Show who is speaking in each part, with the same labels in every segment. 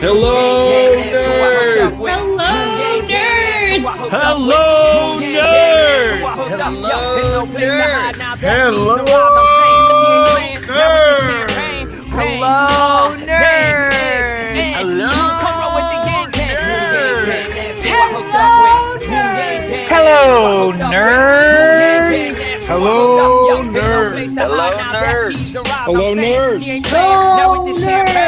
Speaker 1: Hello, nerds!
Speaker 2: Hello, nerds!
Speaker 1: Hello, nerds!
Speaker 2: Hello, nerds!
Speaker 1: Hello,
Speaker 2: Hello, nerds!
Speaker 1: Hello, nerds! Hello, nerds! Hello, nerds!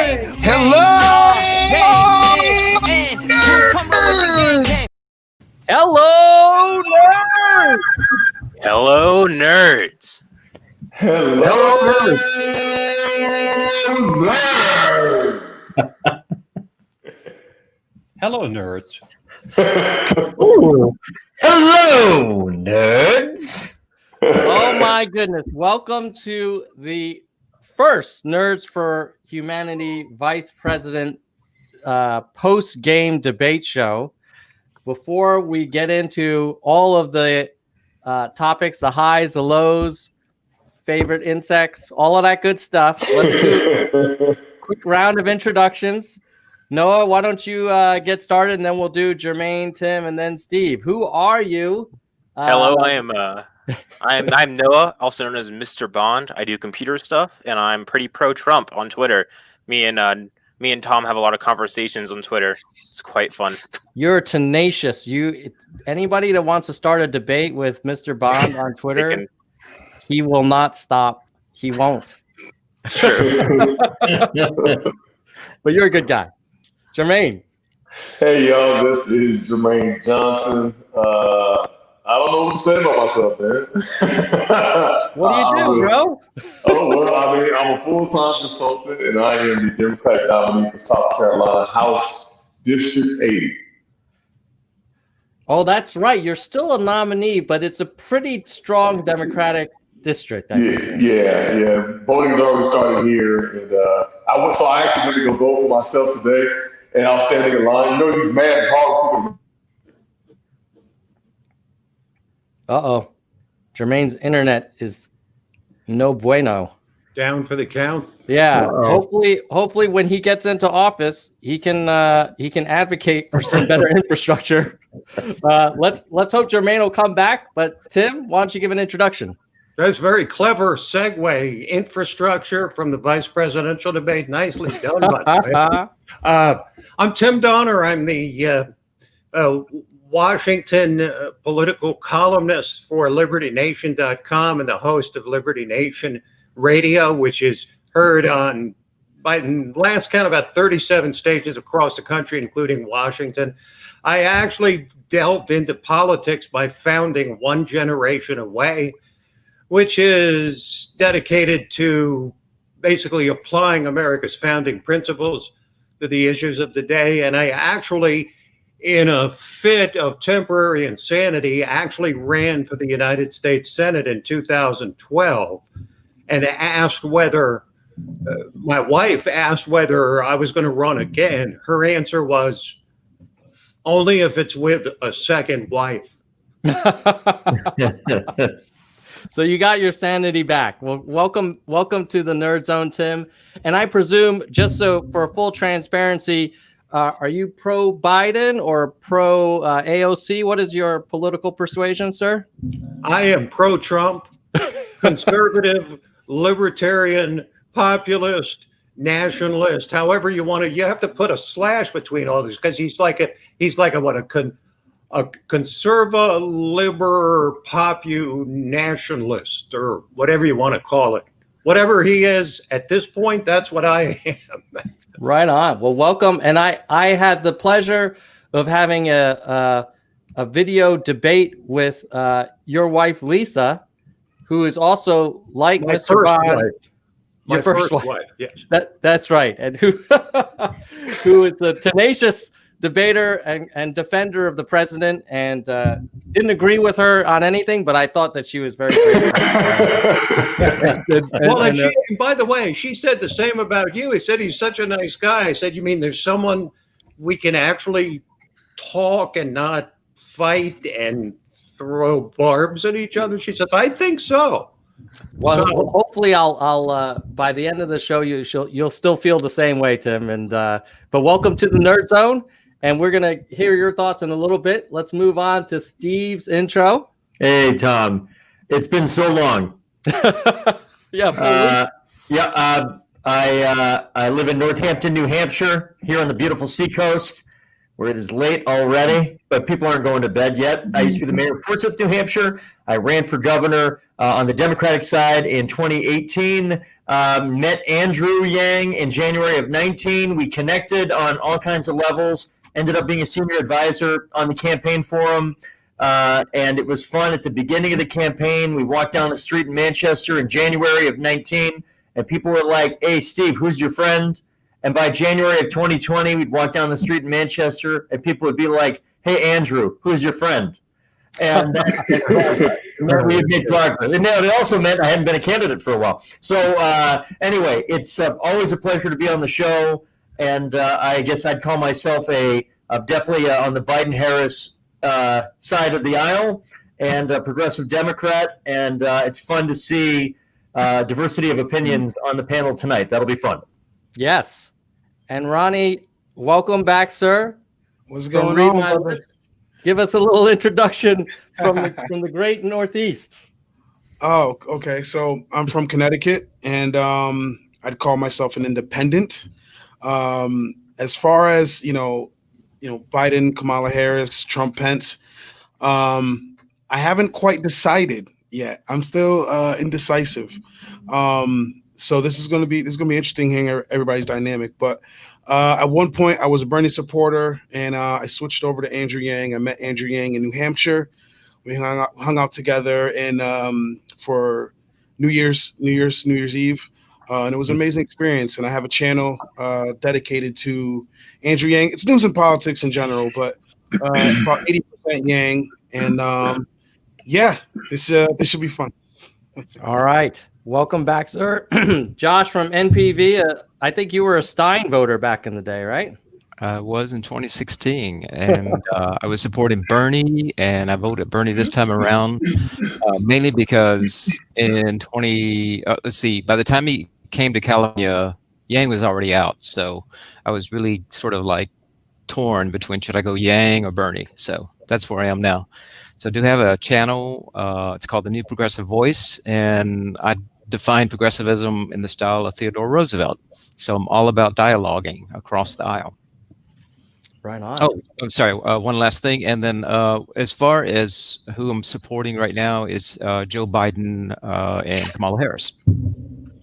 Speaker 2: Hello, nerds!
Speaker 3: Hello, nerds.
Speaker 1: Hello,
Speaker 4: Hello, nerds.
Speaker 3: Hello, nerds.
Speaker 2: Oh my goodness. Welcome to the first Nerds for Humanity Vice President post-game debate show. Before we get into all of the topics, the highs, the lows, favorite insects, all of that good stuff, let's do a quick round of introductions. Noah, why don't you get started, and then we'll do Jermaine, Tim, and then Steve. Who are you?
Speaker 3: Hello, I'm Noah, also known as Mr. Bond. I do computer stuff, and I'm pretty pro-Trump on Twitter. Me and Tom have a lot of conversations on Twitter. It's quite fun.
Speaker 2: You're tenacious. Anybody that wants to start a debate with Mr. Bond on Twitter, he will not stop. He won't. But you're a good guy. Jermaine.
Speaker 5: Hey, y'all, this is Jermaine Johnson. I don't know what to say about myself, man.
Speaker 2: What do you do, bro?
Speaker 5: I'm a full-time consultant, and I am the Democratic nominee for South Carolina House District 80.
Speaker 2: Oh, that's right. You're still a nominee, but it's a pretty strong Democratic district.
Speaker 5: Yeah. Voting's already started here, and I actually went to go vote for myself today, and I was standing in line. You know, these mad hard.
Speaker 2: Uh-oh. Jermaine's internet is no bueno.
Speaker 4: Down for the count.
Speaker 2: Yeah. Hopefully when he gets into office, he can advocate for some better infrastructure. Let's hope Jermaine will come back. But Tim, why don't you give an introduction?
Speaker 4: That's very clever segue. Infrastructure from the vice presidential debate. Nicely done, by the way. I'm Tim Donner. I'm the Washington political columnist for LibertyNation.com and the host of Liberty Nation Radio, which is heard on, by last count, about 37 stations across the country, including Washington. I actually delved into politics by founding One Generation Away, which is dedicated to basically applying America's founding principles to the issues of the day. And I actually, in a fit of temporary insanity, actually ran for the United States Senate in 2012 and asked whether, my wife asked whether I was going to run again. Her answer was, only if it's with a second wife.
Speaker 2: So you got your sanity back. Well, welcome to the Nerd Zone, Tim. And I presume, just so for full transparency, are you pro-Biden or pro-AOC? What is your political persuasion, sir?
Speaker 4: I am pro-Trump, conservative, libertarian, populist, nationalist. However you want to, you have to put a slash between all this because he's like a conserva, liber, nationalist, or whatever you want to call it. Whatever he is at this point, that's what I am.
Speaker 2: Right on. Well, welcome. And I had the pleasure of having a video debate with your wife, Lisa, who is also like
Speaker 4: My
Speaker 2: Mr.
Speaker 4: first
Speaker 2: Bond.
Speaker 4: wife.
Speaker 2: Your
Speaker 4: My
Speaker 2: first
Speaker 4: first
Speaker 2: wife.
Speaker 4: wife, yes.
Speaker 2: That's right. And who is a tenacious debater and defender of the president, and didn't agree with her on anything, but I thought that she was very great.
Speaker 4: And by the way, she said the same about you. He said he's such a nice guy. I said, you mean there's someone we can actually talk and not fight and throw barbs at each other? She said, I think so.
Speaker 2: Well, hopefully, I'll by the end of the show, you'll still feel the same way, Tim. And but welcome to the Nerd Zone, and we're gonna hear your thoughts in a little bit. Let's move on to Steve's intro.
Speaker 6: Hey, Tom, it's been so long.
Speaker 2: Yeah.
Speaker 6: I live in Northampton, New Hampshire, here on the beautiful seacoast, where it is late already, but people aren't going to bed yet. I used to be the mayor of Portsmouth, New Hampshire. I ran for governor on the Democratic side in 2018. Met Andrew Yang in January of 19. We connected on all kinds of levels. Ended up being a senior advisor on the campaign for him. And it was fun at the beginning of the campaign. We walked down the street in Manchester in January of 19, and people were like, "Hey, Steve, who's your friend?" And by January of 2020, we'd walk down the street in Manchester, and people would be like, "Hey, Andrew, who's your friend?" And we had made progress. And it also meant I hadn't been a candidate for a while. So anyway, it's always a pleasure to be on the show. And I guess I'd call myself definitely on the Biden-Harris side of the aisle, and a progressive Democrat. And it's fun to see diversity of opinions on the panel tonight. That'll be fun.
Speaker 2: Yes. And Ronnie, welcome back, sir.
Speaker 7: What's going on, brother?
Speaker 2: Give us a little introduction from the great Northeast.
Speaker 7: Oh, okay. So I'm from Connecticut, and I'd call myself an independent. As far as Biden, Kamala Harris, Trump, Pence, I haven't quite decided yet. I'm still indecisive. So this is gonna be interesting hearing everybody's dynamic. But at one point, I was a Bernie supporter, and I switched over to Andrew Yang. I met Andrew Yang in New Hampshire. We hung out together for New Year's Eve, and it was an amazing experience. And I have a channel dedicated to Andrew Yang. It's news and politics in general, but about 80% Yang. And this should be fun.
Speaker 2: All right. Welcome back, sir. Josh from NPV. I think you were a Stein voter back in the day, right?
Speaker 8: I was in 2016, and I was supporting Bernie, and I voted Bernie this time around, mainly because in by the time he came to California, Yang was already out. So I was really sort of like torn between should I go Yang or Bernie. So that's where I am now. So I do have a channel. It's called The New Progressive Voice, and I define progressivism in the style of Theodore Roosevelt. So I'm all about dialoguing across the aisle.
Speaker 2: Right on.
Speaker 8: Oh, I'm sorry. One last thing. And then as far as who I'm supporting right now is Joe Biden and Kamala Harris.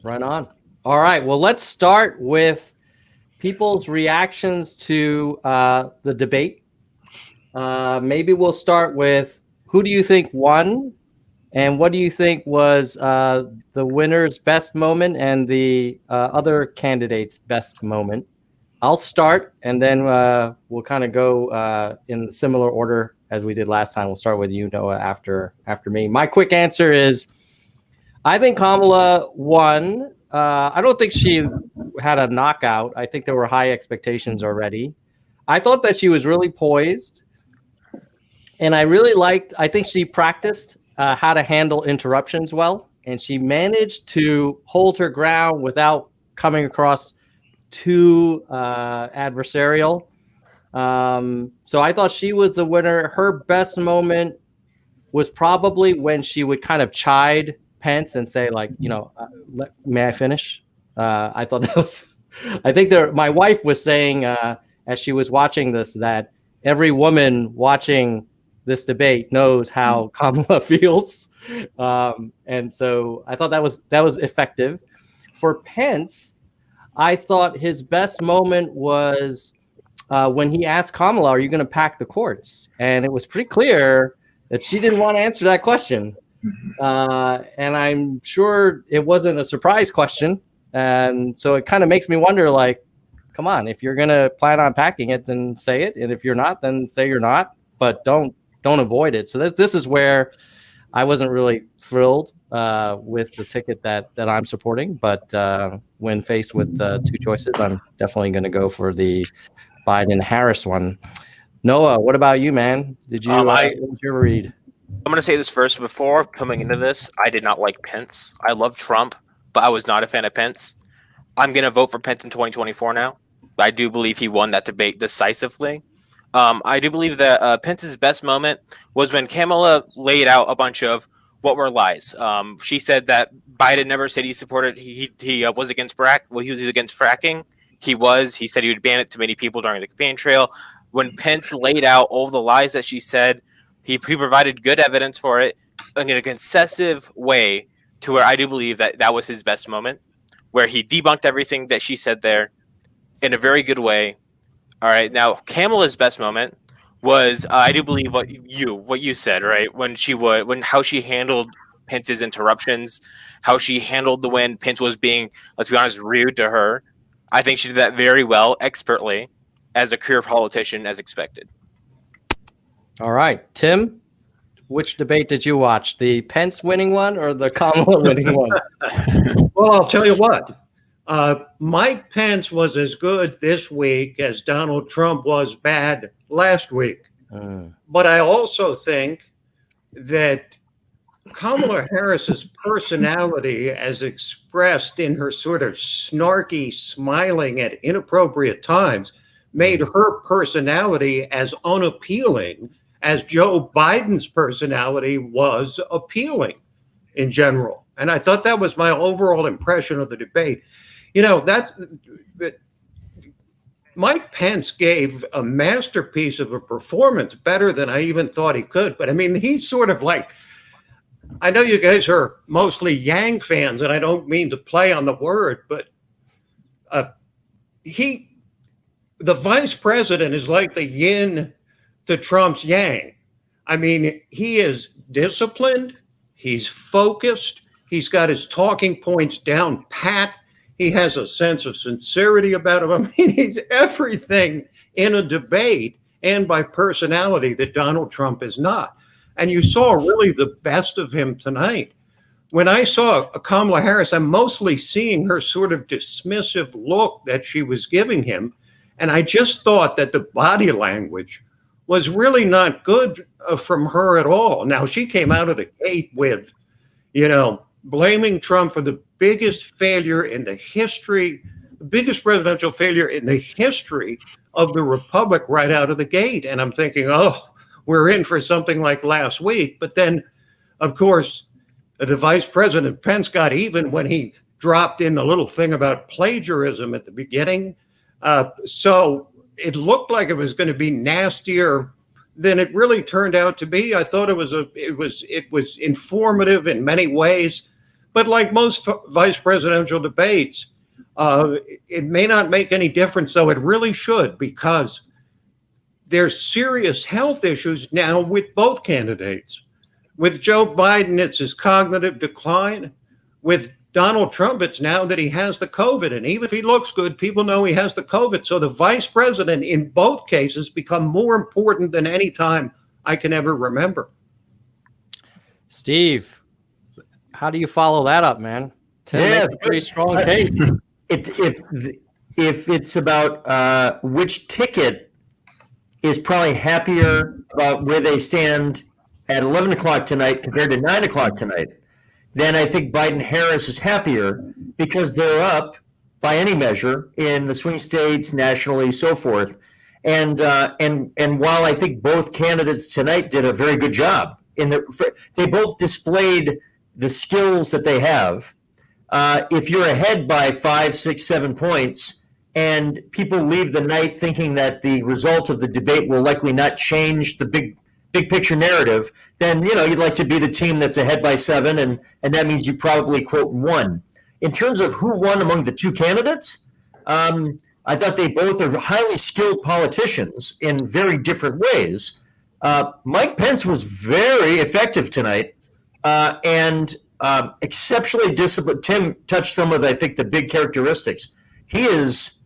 Speaker 2: Right on. All right. Well, let's start with people's reactions to the debate. Maybe we'll start with who do you think won? And what do you think was the winner's best moment and the other candidate's best moment? I'll start, and then we'll kind of go in similar order as we did last time. We'll start with you, Noah, after me. My quick answer is I think Kamala won. I don't think she had a knockout. I think there were high expectations already. I thought that she was really poised, and I think she practiced how to handle interruptions well, and she managed to hold her ground without coming across too adversarial. So I thought she was the winner. Her best moment was probably when she would kind of chide Pence and say, like, may I finish? I thought that was, my wife was saying as she was watching this, that every woman watching this debate knows how Kamala feels. And so I thought that was effective. For Pence, I thought his best moment was when he asked Kamala, are you going to pack the courts? And it was pretty clear that she didn't want to answer that question. And I'm sure it wasn't a surprise question. And so it kind of makes me wonder, like, come on, if you're going to plan on packing it, then say it. And if you're not, then say you're not, but don't avoid it. So this is where I wasn't really thrilled with the ticket that I'm supporting. But when faced with two choices, I'm definitely going to go for the Biden-Harris one. Noah, what about you, man? Did you what was your read?
Speaker 3: I'm going to say this first. Before coming into this, I did not like Pence. I love Trump, but I was not a fan of Pence. I'm going to vote for Pence in 2024 now. I do believe he won that debate decisively. I do believe that Pence's best moment was when Kamala laid out a bunch of what were lies. She said that Biden never said he supported, he was against he was against fracking. He was. He said he would ban it to many people during the campaign trail. When Pence laid out all the lies that she said, he provided good evidence for it in a concessive way to where I do believe that was his best moment, where he debunked everything that she said there in a very good way. All right. Now, Kamala's best moment was, I do believe what you said, right? How she handled Pence's interruptions, how she handled when Pence was being, let's be honest, rude to her. I think she did that very well, expertly, as a career politician, as expected.
Speaker 2: All right, Tim, which debate did you watch? The Pence winning one or the Kamala winning one?
Speaker 4: Well, I'll tell you what. Mike Pence was as good this week as Donald Trump was bad last week. But I also think that Kamala Harris's personality, as expressed in her sort of snarky smiling at inappropriate times, made her personality as unappealing as Joe Biden's personality was appealing in general. And I thought that was my overall impression of the debate. You know, Mike Pence gave a masterpiece of a performance, better than I even thought he could. But I mean, he's sort of like, I know you guys are mostly Yang fans, and I don't mean to play on the word, but the vice president is like the yin to Trump's yang. I mean, he is disciplined, he's focused, he's got his talking points down pat, he has a sense of sincerity about him. I mean, he's everything in a debate and by personality that Donald Trump is not. And you saw really the best of him tonight. When I saw Kamala Harris, I'm mostly seeing her sort of dismissive look that she was giving him. And I just thought that the body language was really not good from her at all. Now, she came out of the gate with, blaming Trump for the biggest failure in the history, the biggest presidential failure in the history of the Republic right out of the gate. And I'm thinking, oh, we're in for something like last week. But then, of course, the vice president Pence got even when he dropped in the little thing about plagiarism at the beginning. So it looked like it was going to be nastier than it really turned out to be. I thought it was informative in many ways, but like most vice presidential debates, it may not make any difference, though it really should, because there's serious health issues now with both candidates. With Joe Biden, it's his cognitive decline. With Donald Trump, it's now that he has the COVID. And even if he looks good, people know he has the COVID. So the vice president in both cases become more important than any time I can ever remember.
Speaker 2: Steve, how do you follow that up, man? Tim makes a pretty strong case.
Speaker 6: If it's about which ticket is probably happier about where they stand at 11 o'clock tonight compared to 9 o'clock tonight, then I think Biden-Harris is happier because they're up by any measure in the swing states, nationally, so forth. And while I think both candidates tonight did a very good job, they both displayed the skills that they have. If you're ahead by 5, 6, 7 points, and people leave the night thinking that the result of the debate will likely not change the big picture narrative, then you'd like to be the team that's ahead by 7, and that means you probably quote won. In terms of who won among the two candidates, I thought they both are highly skilled politicians in very different ways. Mike Pence was very effective tonight and exceptionally disciplined. Tim touched some of, I think, the big characteristics. He is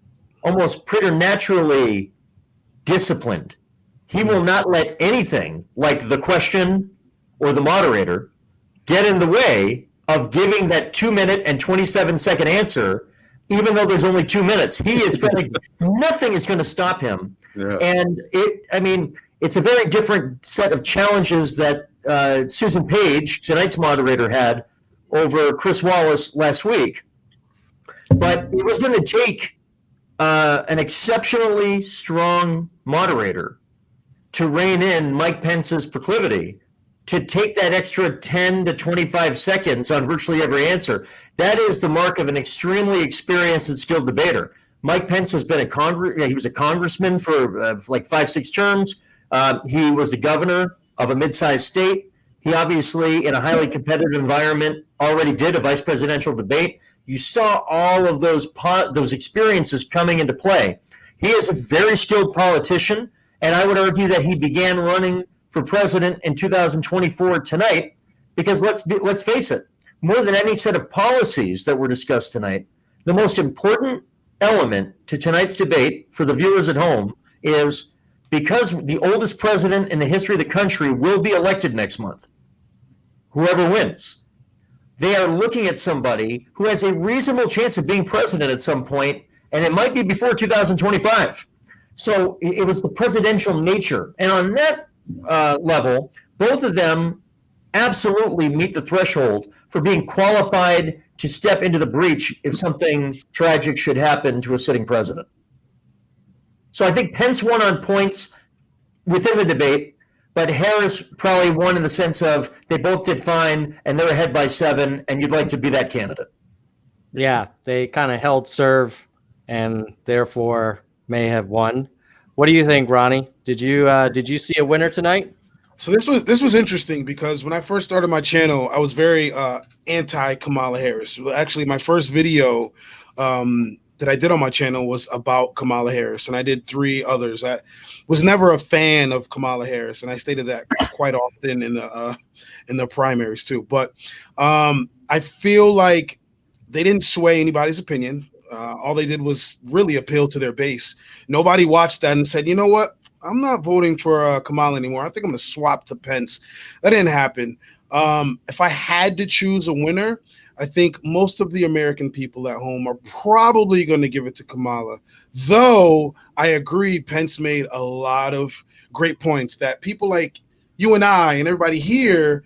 Speaker 6: almost preternaturally disciplined. He will not let anything like the question or the moderator get in the way of giving that 2-minute and 27-second answer, even though there's only 2 minutes. Nothing is going to stop him. Yeah. And it's a very different set of challenges that Susan Page, tonight's moderator, had over Chris Wallace last week. But it was going to take an exceptionally strong moderator to rein in Mike Pence's proclivity to take that extra 10 to 25 seconds on virtually every answer. That is the mark of an extremely experienced and skilled debater. Mike Pence has been he was a congressman for like 5-6 terms. He was the governor of a mid-sized state. He obviously, in a highly competitive environment, already did a vice presidential debate. You saw all of those experiences coming into play. He is a very skilled politician, and I would argue that he began running for president in 2024 tonight, because let's face it, more than any set of policies that were discussed tonight, the most important element to tonight's debate for the viewers at home is, because the oldest president in the history of the country will be elected next month, whoever wins, they are looking at somebody who has a reasonable chance of being president at some point, and it might be before 2025. So it was the presidential nature. And on that level, both of them absolutely meet the threshold for being qualified to step into the breach if something tragic should happen to a sitting president. So I think Pence won on points within the debate, but Harris probably won in the sense of they both did fine and they're ahead by 7, and you'd like to be that candidate.
Speaker 2: Yeah, they kind of held serve and therefore may have won. What do you think, Ronnie? Did you see a winner tonight?
Speaker 7: So this was interesting because when I first started my channel, I was very anti Kamala Harris. Actually, my first video that I did on my channel was about Kamala Harris, and I did 3 others. I was never a fan of Kamala Harris, and I stated that quite often in the primaries too. But I feel like they didn't sway anybody's opinion. All they did was really appeal to their base. Nobody watched that and said, you know what? I'm not voting for Kamala anymore. I think I'm going to swap to Pence. That didn't happen. If I had to choose a winner, I think most of the American people at home are probably going to give it to Kamala. Though I agree, Pence made a lot of great points that people like you and I and everybody here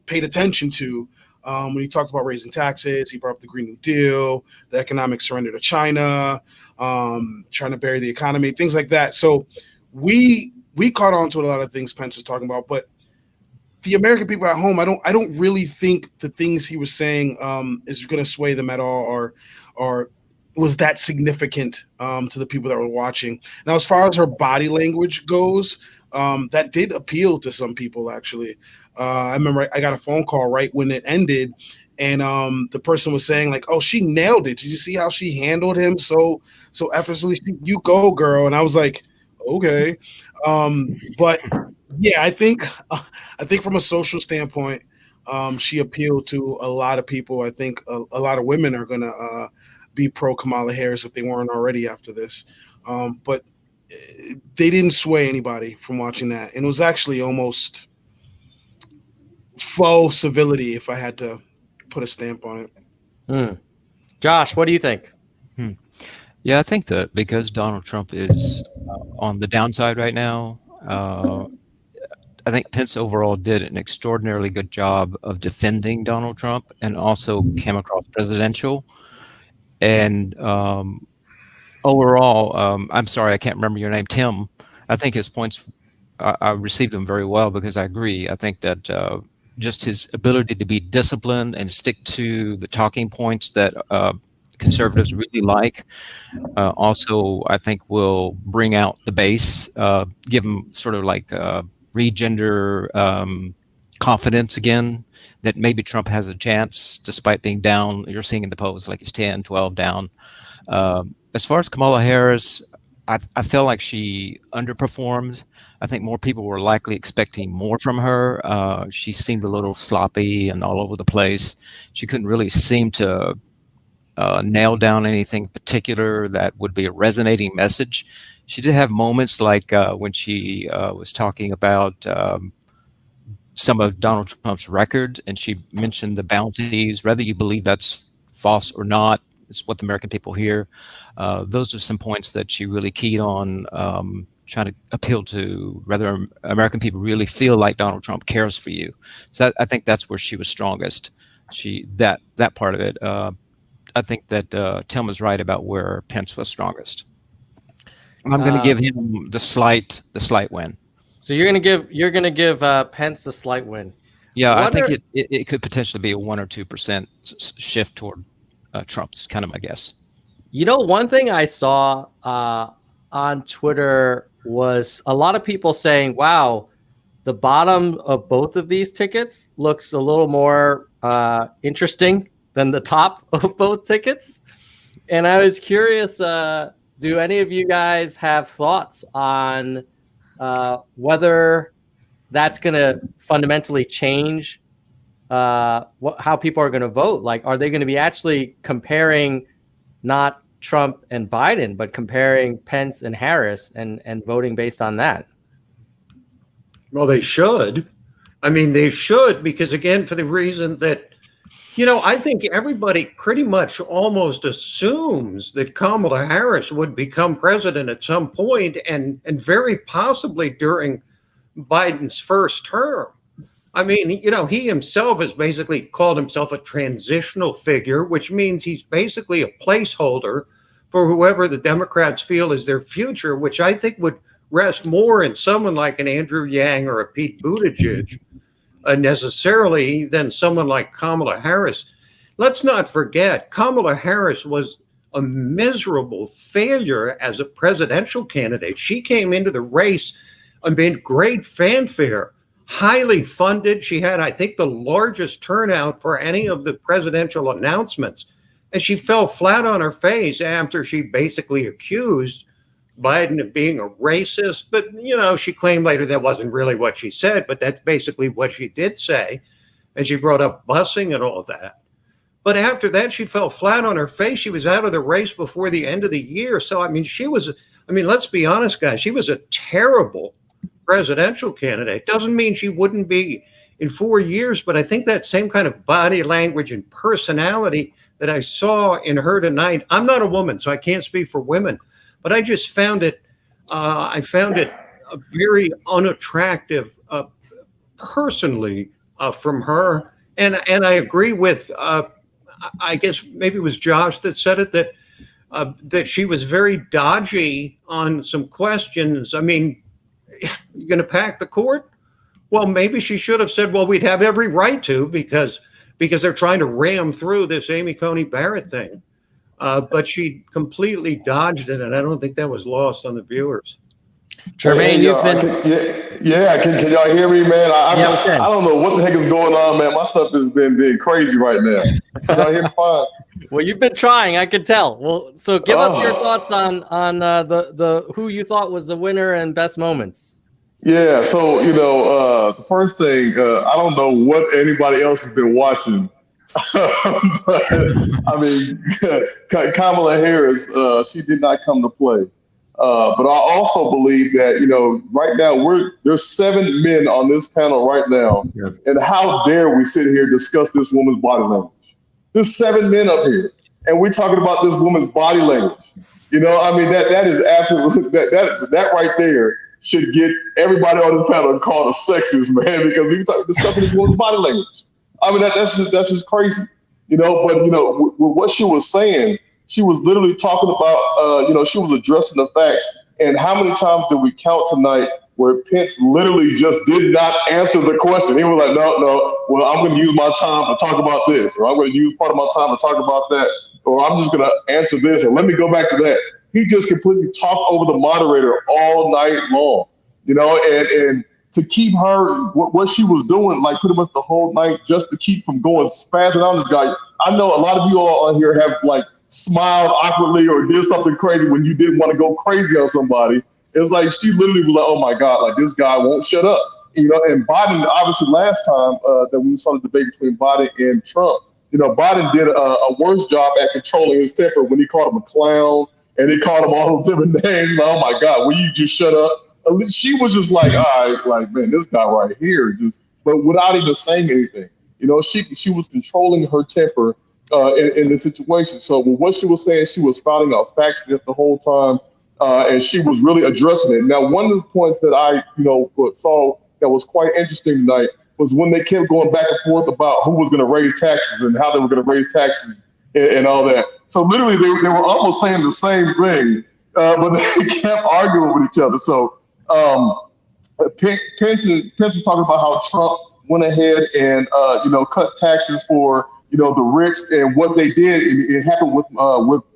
Speaker 7: paid attention to. When he talked about raising taxes, he brought up the Green New Deal, the economic surrender to China, trying to bury the economy, things like that. So we caught on to a lot of things Pence was talking about, but the American people at home, I don't really think the things he was saying is going to sway them at all, or was that significant to the people that were watching. Now, as far as her body language goes, that did appeal to some people, actually. I remember I got a phone call right when it ended, and the person was saying like, "Oh, she nailed it. Did you see how she handled him so effortlessly? You go, girl." And I was like, "Okay," but yeah, I think from a social standpoint, she appealed to a lot of people. I think a lot of women are gonna be pro Kamala Harris if they weren't already after this, but they didn't sway anybody from watching that, and it was actually almost faux civility, if I had to put a stamp on it.
Speaker 2: Josh, what do you think?
Speaker 8: Yeah, I think that because Donald Trump is on the downside right now, I think Pence overall did an extraordinarily good job of defending Donald Trump and also came across presidential. And overall, I'm sorry, I can't remember your name, Tim. I think his points, I received them very well because I agree. I think that just his ability to be disciplined and stick to the talking points that conservatives really like. Also, I think will bring out the base, give them sort of like regender confidence again, that maybe Trump has a chance despite being down. You're seeing in the polls like he's 10, 12 down. As far as Kamala Harris, I feel like she underperformed. I think more people were likely expecting more from her. She seemed a little sloppy and all over the place. She couldn't really seem to nail down anything particular that would be a resonating message. She did have moments like when she was talking about some of Donald Trump's record, and she mentioned the bounties, whether you believe that's false or not. It's what the American people hear. Those are some points that she really keyed on, trying to appeal to whether American people really feel like Donald Trump cares for you. So I think that's where she was strongest. That part of it. I think that Tim was right about where Pence was strongest. I'm going to give him the slight win.
Speaker 2: So you're going to give Pence the slight win.
Speaker 8: Yeah, I think it could potentially be a 1 or 2% shift toward Trump's kind of my guess.
Speaker 2: You know, one thing I saw on Twitter was a lot of people saying, wow, the bottom of both of these tickets looks a little more interesting than the top of both tickets. And I was curious, do any of you guys have thoughts on whether that's going to fundamentally change how people are going to vote? Like, are they going to be actually comparing not Trump and Biden, but comparing Pence and Harris and voting based on that?
Speaker 4: Well, they should. I mean, they should, because again, for the reason that, you know, I think everybody pretty much almost assumes that Kamala Harris would become president at some point, and very possibly during Biden's first term. I mean, you know, he himself has basically called himself a transitional figure, which means he's basically a placeholder for whoever the Democrats feel is their future, which I think would rest more in someone like an Andrew Yang or a Pete Buttigieg necessarily than someone like Kamala Harris. Let's not forget, Kamala Harris was a miserable failure as a presidential candidate. She came into the race amid great fanfare, highly funded. She had, I think, the largest turnout for any of the presidential announcements. And she fell flat on her face after she basically accused Biden of being a racist. But, you know, she claimed later that wasn't really what she said, but that's basically what she did say. And she brought up busing and all that. But after that, she fell flat on her face. She was out of the race before the end of the year. So, I mean, let's be honest, guys, she was a terrible presidential candidate. Doesn't mean she wouldn't be in 4 years, but I think that same kind of body language and personality that I saw in her tonight. I'm not a woman, so I can't speak for women, but I just found it. I found it very unattractive, personally, from her. And I agree with. I guess maybe it was Josh that said it, that she was very dodgy on some questions. I mean, you're going to pack the court? Well, maybe she should have said, well, we'd have every right to, because they're trying to ram through this Amy Coney Barrett thing. But she completely dodged it, and I don't think that was lost on the viewers.
Speaker 2: Jermaine,
Speaker 5: can y'all hear me, man? I don't know what the heck is going on, man. My stuff has been being crazy right now. Can y'all hear me fine?
Speaker 2: Well, you've been trying, I can tell. Well, so give us your thoughts on the who you thought was the winner and best moments.
Speaker 5: Yeah, so the first thing, I don't know what anybody else has been watching, but I mean, Kamala Harris, she did not come to play. But I also believe that, right now there's 7 men on this panel right now. Yeah. And how dare we sit here and discuss this woman's body language? There's 7 men up here and we're talking about this woman's body language. I mean, that is absolutely, that right there should get everybody on this panel called a sexist, man, because we're discussing this woman's body language. I mean, that's just crazy, but, with what she was saying, she was literally talking about, she was addressing the facts. And how many times did we count tonight where Pence literally just did not answer the question? He was like, no, well, I'm going to use my time to talk about this, or I'm going to use part of my time to talk about that, or I'm just going to answer this, and let me go back to that. He just completely talked over the moderator all night long, and to keep her, what she was doing, like pretty much the whole night, just to keep from going spazzing on this guy. I know a lot of you all on here have like smiled awkwardly or did something crazy when you didn't want to go crazy on somebody. It's like she literally was like, oh my God, like this guy won't shut up. And Biden, obviously last time that we saw the debate between Biden and Trump, Biden did a worse job at controlling his temper when he called him a clown and he called him all those different names. Like, oh my God, will you just shut up? She was just like, all right, like, man, this guy right here, but without even saying anything. She was controlling her temper in the situation. So with what she was saying, she was spouting out facts the whole time. and she was really addressing it. Now, one of the points that I, saw that was quite interesting tonight was when they kept going back and forth about who was going to raise taxes and how they were going to raise taxes and all that. So literally, they were almost saying the same thing, but they kept arguing with each other. So Pence was talking about how Trump went ahead and cut taxes for the rich, and what they did. It happened with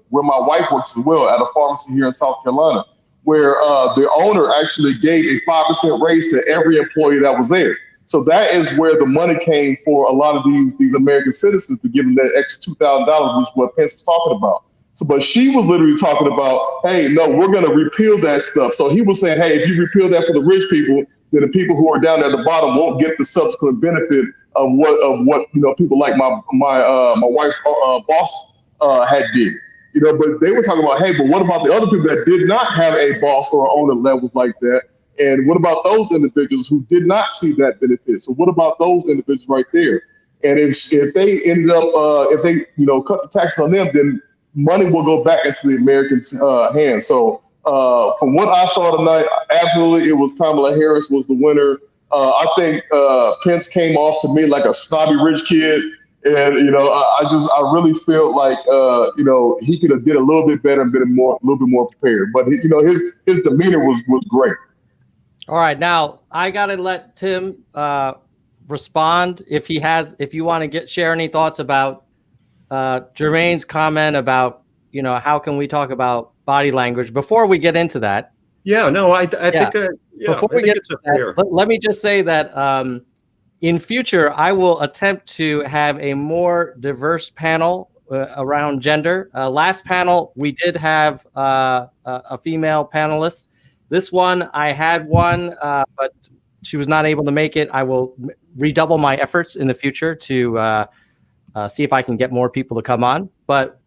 Speaker 5: where my wife works as well, at a pharmacy here in South Carolina, where the owner actually gave a 5% raise to every employee that was there. So that is where the money came for a lot of these American citizens, to give them that extra $2,000, which is what Pence was talking about. So, but she was literally talking about, hey, no, we're going to repeal that stuff. So he was saying, hey, if you repeal that for the rich people, then the people who are down at the bottom won't get the subsequent benefit of what people like my wife's boss had did. But they were talking about, hey, but what about the other people that did not have a boss or owner levels like that? And what about those individuals who did not see that benefit? So what about those individuals right there? And if they ended up, if they cut the taxes on them, then money will go back into the Americans' hands. So from what I saw tonight, absolutely, it was Kamala Harris was the winner. I think Pence came off to me like a snobby rich kid. And, I really feel like, he could have did a little bit better and a little bit more prepared. But, his demeanor was great.
Speaker 2: All right. Now, I got to let Tim respond if you want to share any thoughts about Jermaine's comment about, how can we talk about body language before we get into that.
Speaker 4: Yeah, no, I think
Speaker 2: before we get to that, let me just say that in future, I will attempt to have a more diverse panel around gender. Last panel, we did have a female panelist. This one, I had one, but she was not able to make it. I will redouble my efforts in the future to see if I can get more people to come on. But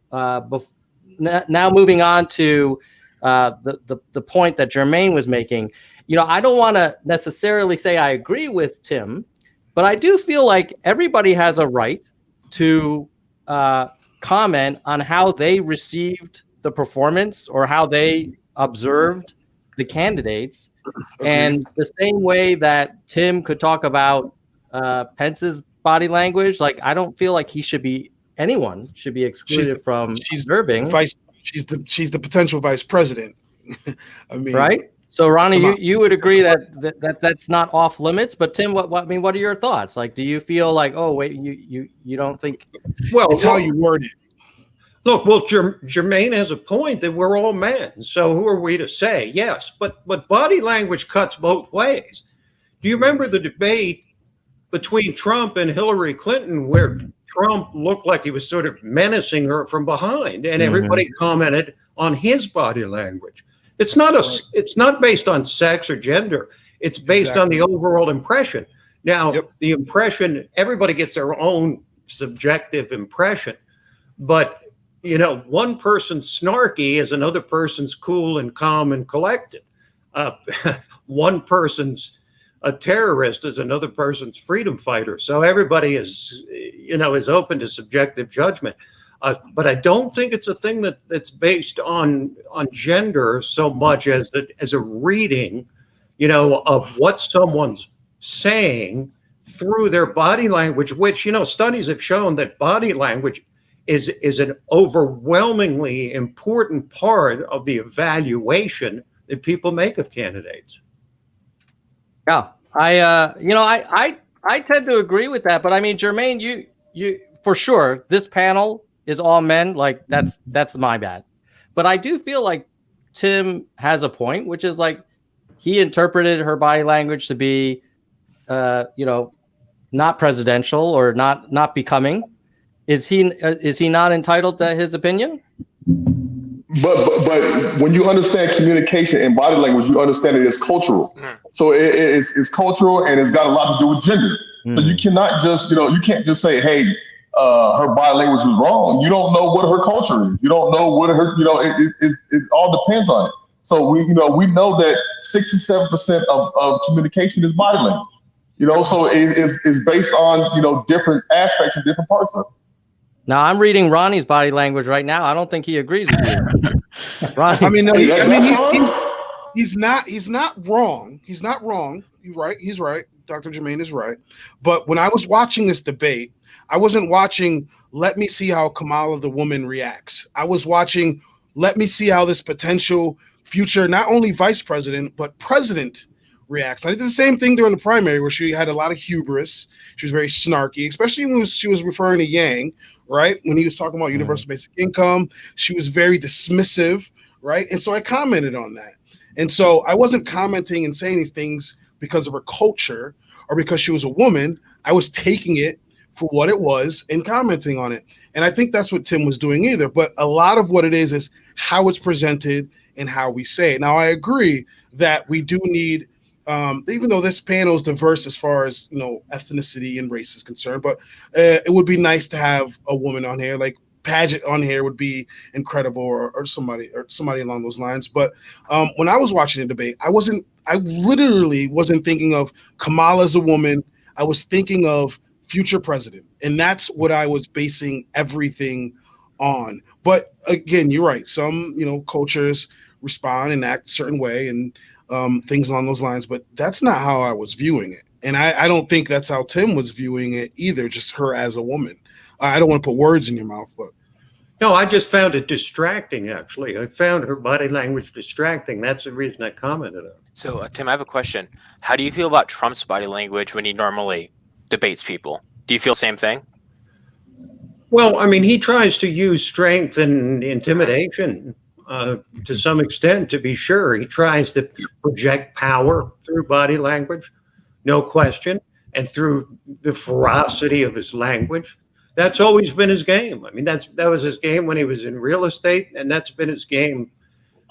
Speaker 2: now moving on to the point that Jermaine was making, I don't want to necessarily say I agree with Tim, but I do feel like everybody has a right to comment on how they received the performance or how they observed the candidates.
Speaker 7: Okay.
Speaker 2: And the same way that Tim could talk about Pence's body language, like I don't feel like anyone should be excluded from observing.
Speaker 7: She's the potential vice president. I mean,
Speaker 2: right? So Ronnie, you would agree that's not off limits, but Tim, what are your thoughts? Like, do you feel like, oh wait, you don't think?
Speaker 4: Well,
Speaker 7: it's how you word it.
Speaker 4: Look, Jermaine has a point that we're all men. So who are we to say? Yes, but body language cuts both ways. Do you remember the debate between Trump and Hillary Clinton, where Trump looked like he was sort of menacing her from behind, and everybody commented on his body language? It's not based on sex or gender. It's based on the overall impression. Now, the impression, everybody gets their own subjective impression, but one person's snarky is another person's cool and calm and collected. One person's a terrorist is another person's freedom fighter. So everybody is open to subjective judgment. But I don't think it's a thing that's based on gender so much as a reading, of what someone's saying through their body language, which, studies have shown that body language is an overwhelmingly important part of the evaluation that people make of candidates. Yeah,
Speaker 2: I tend to agree with that, but I mean, Jermaine, you for sure, this panel is all men. Like that's my bad, but I do feel like Tim has a point, which is like he interpreted her body language to be, not presidential or not becoming. Is he not entitled to his opinion?
Speaker 5: But when you understand communication and body language, you understand it is cultural. So it's cultural, and it's got a lot to do with gender. So you cannot just, you can't just say, hey, her body language is wrong. You don't know what her culture is. You don't know what her, it all depends on it. So we know that 67% of communication is body language. So it's based on, different aspects and different parts of it.
Speaker 2: Now I'm reading Ronnie's body language right now. I don't think he agrees with you. Ronnie.
Speaker 7: I mean, no,
Speaker 5: That's
Speaker 7: he's not wrong. He's not wrong. He's right. Dr. Jermaine is right. But when I was watching this debate, I wasn't watching, let me see how Kamala the woman reacts. I was watching, let me see how this potential future, not only vice president, but president reacts. I did the same thing during the primary where she had a lot of hubris. She was very snarky, especially when she was referring to Yang, right? When he was talking about universal basic income, she was very dismissive, right? And so I commented on that. And so I wasn't commenting and saying these things because of her culture or because she was a woman. I was taking it for what it was and commenting on it. And I think that's what Tim was doing either. But a lot of what it is how it's presented and how we say it. Now, I agree that we do need, even though this panel is diverse as far as, ethnicity and race is concerned, but it would be nice to have a woman on here, like Paget on here would be incredible, or somebody along those lines. But when I was watching the debate, I literally wasn't thinking of Kamala as a woman. I was thinking of future president. And that's what I was basing everything on. But again, you're right. Some, cultures respond and act a certain way and things along those lines. But that's not how I was viewing it. And I don't think that's how Tim was viewing it either, just her as a woman. I don't want to put words in your mouth, but.
Speaker 4: No, I just found it distracting, actually. I found her body language distracting. That's the reason I commented on it.
Speaker 3: So, Tim, I have a question. How do you feel about Trump's body language when he normally debates people? Do you feel the same thing?
Speaker 4: Well, I mean, he tries to use strength and intimidation to some extent, to be sure. He tries to project power through body language, no question, and through the ferocity of his language. That's always been his game. I mean, that was his game when he was in real estate, and that's been his game,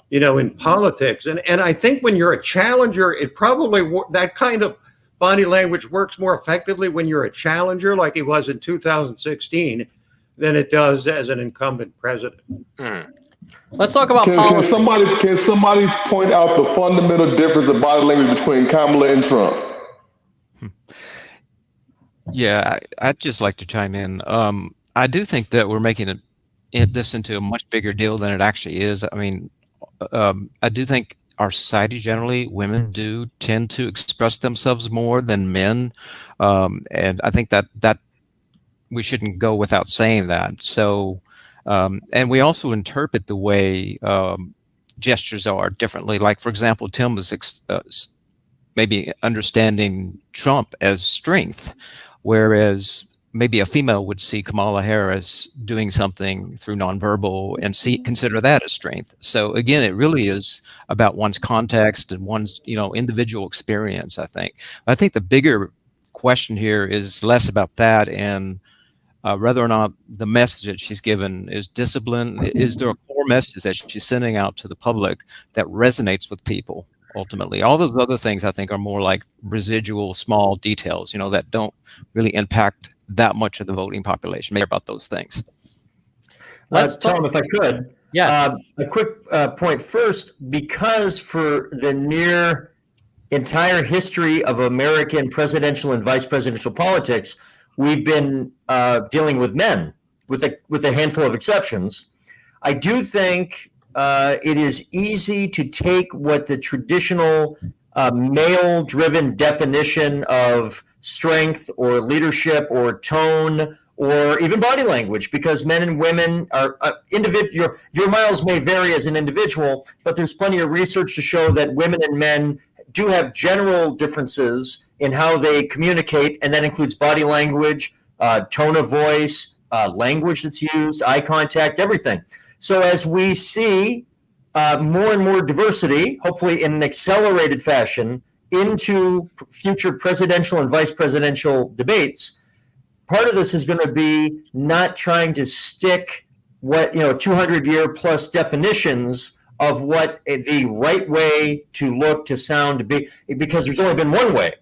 Speaker 4: in politics. And I think when you're a challenger, it probably that kind of body language works more effectively when you're a challenger, like he was in 2016, than it does as an incumbent president.
Speaker 2: Let's talk about
Speaker 5: policy. Can somebody point out the fundamental difference of body language between Kamala and Trump?
Speaker 8: Yeah, I'd just like to chime in. I do think that we're making this into a much bigger deal than it actually is. I mean, I do think our society generally, women do tend to express themselves more than men, and I think that we shouldn't go without saying that. So, and we also interpret the way gestures are differently. Like, for example, Tim was maybe understanding Trump as strength, whereas maybe a female would see Kamala Harris doing something through nonverbal and consider that as strength. So again, it really is about one's context and one's individual experience. I think the bigger question here is less about that and whether or not the message that she's given is discipline. Is there a core message that she's sending out to the public that resonates with people? Ultimately, all those other things I think are more like residual small details, that don't really impact that much of the voting population. Maybe about those things.
Speaker 6: Let's Tom, if I could.
Speaker 2: Yes.
Speaker 6: A quick point first, because for the near entire history of American presidential and vice presidential politics, we've been dealing with men, with a handful of exceptions. I do think it is easy to take what the traditional male-driven definition of strength or leadership or tone or even body language, because men and women are individual. Your miles may vary as an individual, but there's plenty of research to show that women and men do have general differences in how they communicate, and that includes body language, tone of voice, language that's used, eye contact, everything. So as we see more and more diversity, hopefully in an accelerated fashion, into future presidential and vice presidential debates, part of this is going to be not trying to stick 200-year plus definitions of what the right way to look, to sound, to be, because there's only been one way.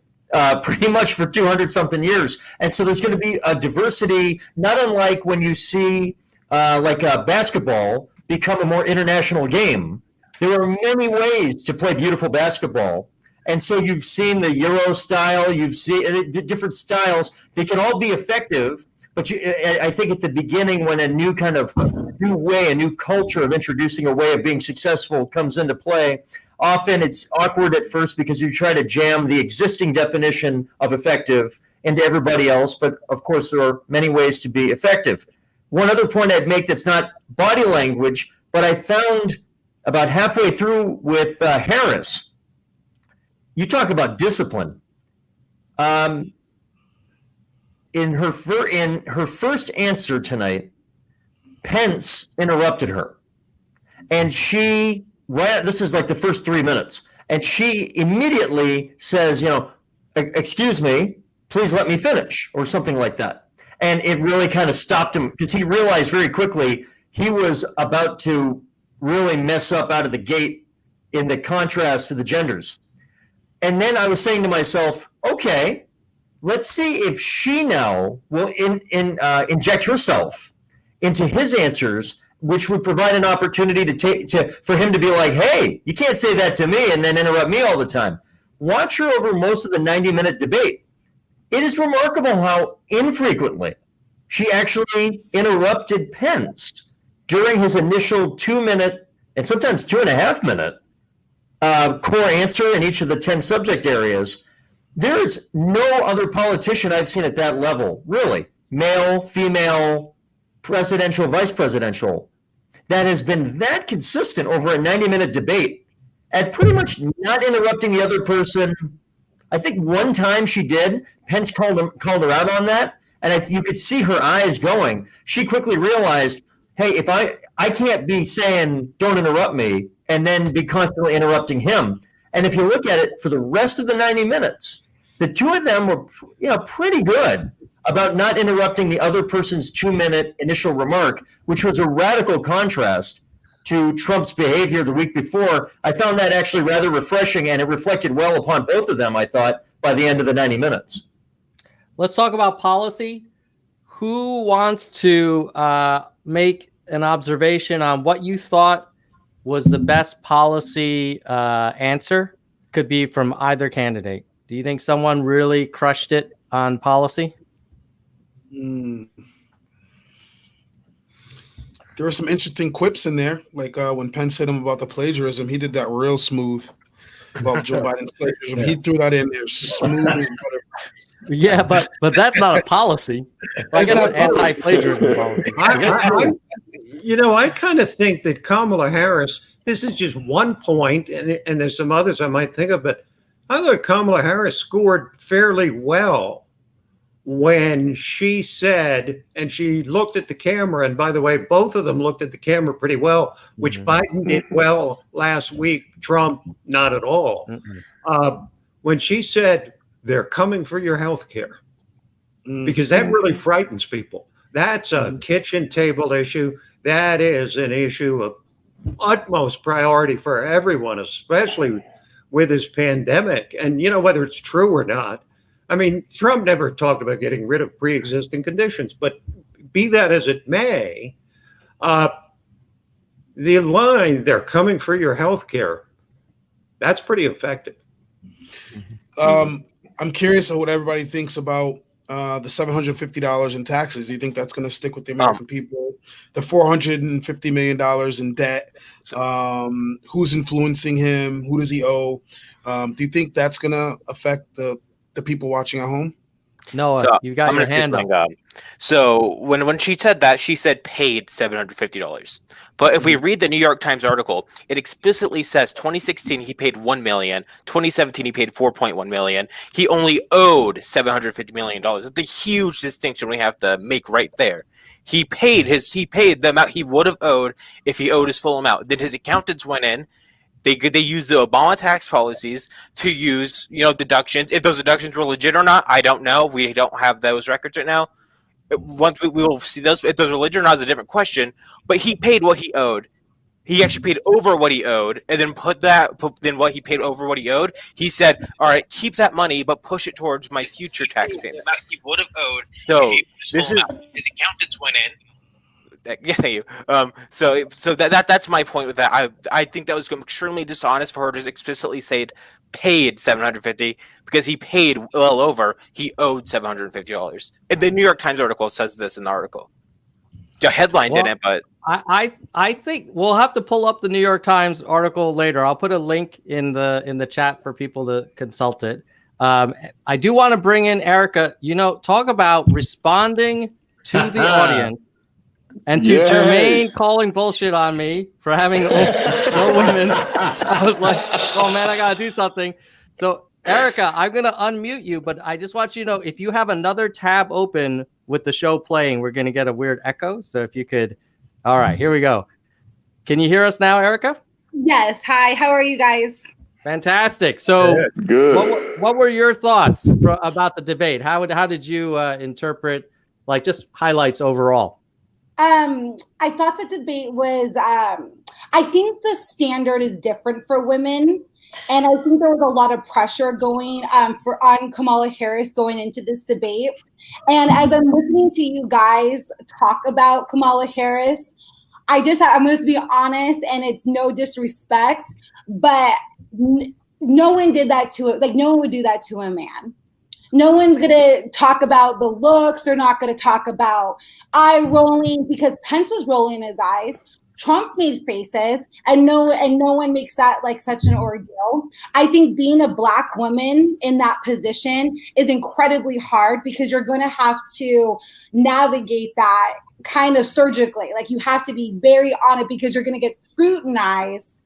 Speaker 6: Pretty much for 200-something years. And so there's going to be a diversity, not unlike when you see basketball become a more international game. There are many ways to play beautiful basketball. And so you've seen the Euro style, you've seen different styles. They can all be effective, But I think at the beginning, when a new culture of introducing a way of being successful comes into play, often it's awkward at first because you try to jam the existing definition of effective into everybody else. But of course, there are many ways to be effective. One other point I'd make that's not body language, but I found about halfway through with Harris, you talk about discipline. In her first answer tonight, Pence interrupted her, and this is like the first 3 minutes, and she immediately says, excuse me, please let me finish, or something like that. And it really kind of stopped him because he realized very quickly he was about to really mess up out of the gate in the contrast to the genders. And then I was saying to myself, okay, let's see if she now will inject herself into his answers, which would provide an opportunity for him to be like, hey, you can't say that to me and then interrupt me all the time. Watch her over most of the 90-minute debate. It is remarkable how infrequently she actually interrupted Pence during his initial 2-minute and sometimes 2.5-minute core answer in each of the 10 subject areas. There is no other politician I've seen at that level, really, male, female, presidential, vice presidential, that has been that consistent over a 90-minute debate at pretty much not interrupting the other person. I think one time she did. Pence called her out on that, and you could see her eyes going. She quickly realized, hey, if I can't be saying don't interrupt me and then be constantly interrupting him. And if you look at it for the rest of the 90 minutes, the two of them were pretty good about not interrupting the other person's 2-minute initial remark, which was a radical contrast to Trump's behavior the week before. I found that actually rather refreshing, and it reflected well upon both of them, I thought, by the end of the 90 minutes.
Speaker 2: Let's talk about policy. Who wants to make an observation on what you thought was the best policy answer? Could be from either candidate. Do you think someone really crushed it on policy?
Speaker 7: There were some interesting quips in there, like when Pence said him about the plagiarism. He did that real smooth about Joe Biden's plagiarism. Yeah. He threw that in there smooth as butter.
Speaker 2: Yeah, but that's not a policy. I guess an anti-plagiarism policy.
Speaker 4: I kind of think that Kamala Harris, this is just one point, and there's some others I might think of, but I thought Kamala Harris scored fairly well when she said, and she looked at the camera, and by the way, both of them looked at the camera pretty well, which Biden did well last week, Trump not at all. When she said, they're coming for your health care, because that really frightens people. That's a kitchen table issue. That is an issue of utmost priority for everyone, especially with this pandemic. And, whether it's true or not, I mean, Trump never talked about getting rid of pre-existing conditions, but be that as it may, the line, they're coming for your health care, that's pretty effective.
Speaker 7: I'm curious of what everybody thinks about the $750 in taxes. Do you think that's going to stick with the American people? The $450 million in debt. Who's influencing him? Who does he owe? Do you think that's going to affect the people watching at home?
Speaker 2: No, you got your hand up.
Speaker 3: So when she said that, she said paid $750. But if we read the New York Times article, it explicitly says 2016 he paid $1 million, 2017 he paid $4.1 million. He only owed $750 million. That's a huge distinction we have to make right there. He paid the amount he would have owed if he owed his full amount. Then his accountants went in. They used the Obama tax policies to use, deductions. If those deductions were legit or not, I don't know. We don't have those records right now. Once we will see those, if those are legit or not is a different question. But he paid what he owed. He actually paid over what he owed, and then then what he paid over what he owed. He said, "All right, keep that money, but push it towards my future tax payments." He would have owed. So this is his accountants went in. Yeah, thank you. So that's my point with that. I think that was extremely dishonest for her to explicitly say paid $750 because he paid well over. He owed $750. And the New York Times article says this in the article. The headline didn't, but
Speaker 2: I think we'll have to pull up the New York Times article later. I'll put a link in the chat for people to consult it. I do want to bring in Erica. Talk about responding to the audience. And to Jermaine calling bullshit on me for having no women, I was like, oh man, I gotta do something. So Erica, I'm gonna unmute you, but I just want you to know if you have another tab open with the show playing, we're gonna get a weird echo. So if you could, all right, here we go. Can you hear us now, Erica?
Speaker 9: Yes. Hi. How are you guys?
Speaker 2: Fantastic. So
Speaker 5: good.
Speaker 2: What were your thoughts about the debate? How did you interpret, like, just highlights overall?
Speaker 9: I thought the debate was, I think the standard is different for women. And I think there was a lot of pressure going on Kamala Harris going into this debate. And as I'm listening to you guys talk about Kamala Harris, I'm going to be honest, and it's no disrespect, but no one did that to it. Like, no one would do that to a man. No one's going to talk about the looks. They're not going to talk about eye rolling because Pence was rolling his eyes. Trump made faces, and no one makes that like such an ordeal. I think being a Black woman in that position is incredibly hard because you're going to have to navigate that kind of surgically. Like, you have to be very on it because you're going to get scrutinized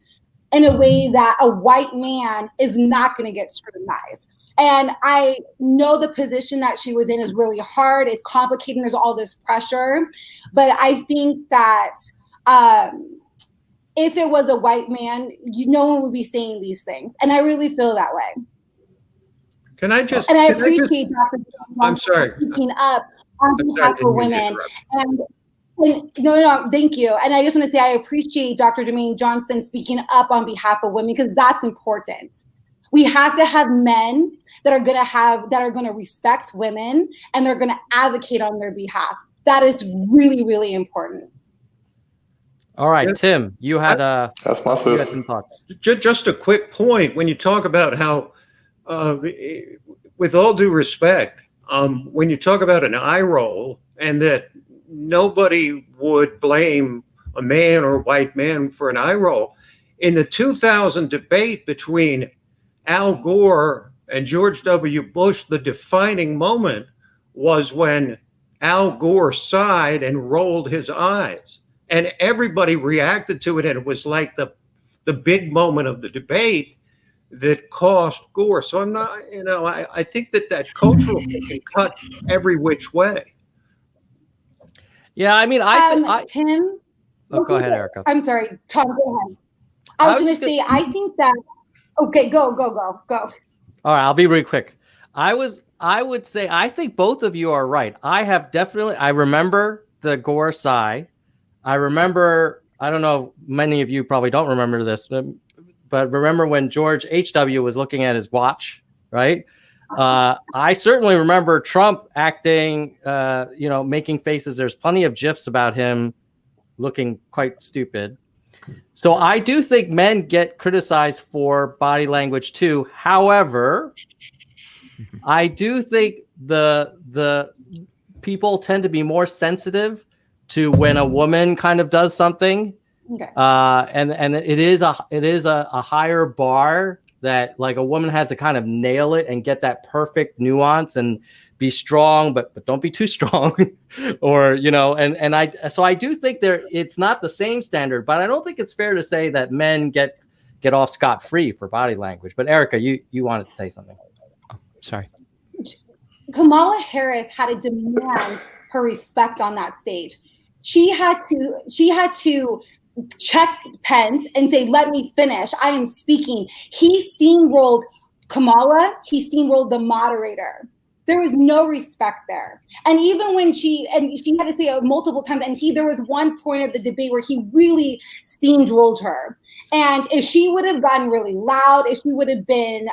Speaker 9: in a way that a white man is not going to get scrutinized. And I know the position that she was in is really hard. It's complicated. There's all this pressure. But I think that if it was a white man, no one would be saying these things. And I really feel that way.
Speaker 4: Can I just?
Speaker 9: And I appreciate Dr.
Speaker 4: I'm sorry.
Speaker 9: Speaking up on behalf of women. And no, thank you. And I just want to say I appreciate Dr. Jermaine Johnson speaking up on behalf of women because that's important. We have to have men that are going to respect women and they're going to advocate on their behalf. That is really, really important.
Speaker 2: All right, Tim, you had
Speaker 5: that's my sister.
Speaker 2: some thoughts.
Speaker 4: Just a quick point. When you talk about how, with all due respect, when you talk about an eye roll and that nobody would blame a man or a white man for an eye roll, in the 2000 debate between Al Gore and George W. Bush, the defining moment was when Al Gore sighed and rolled his eyes. And everybody reacted to it, and it was like the big moment of the debate that cost Gore. So I'm not, I think that cultural thing can cut every which way.
Speaker 2: Yeah, I mean,
Speaker 9: Tim.
Speaker 2: Oh, go ahead, Erica.
Speaker 9: I'm sorry, Tom. Go ahead. I was going to say, I think that. Okay, go.
Speaker 2: All right, I'll be really quick. I would say I think both of you are right. I remember the Gore sigh. I remember, I don't know, many of you probably don't remember this, but remember when George H.W. was looking at his watch, right? I certainly remember Trump acting, making faces. There's plenty of GIFs about him looking quite stupid. So I do think men get criticized for body language too. However, I do think the people tend to be more sensitive to when a woman kind of does something. Okay. And it is a higher bar that like a woman has to kind of nail it and get that perfect nuance and be strong, but don't be too strong. Or, so I do think it's not the same standard, but I don't think it's fair to say that men get off scot-free for body language. But Erica, you wanted to say something.
Speaker 8: Oh, sorry.
Speaker 9: Kamala Harris had to demand her respect on that stage. She had to check Pence and say, let me finish. I am speaking. He steamrolled Kamala. He steamrolled the moderator. There was no respect there. And even when she had to say it multiple times, and there was one point of the debate where he really steamrolled her. And if she would have gotten really loud, if she would have been,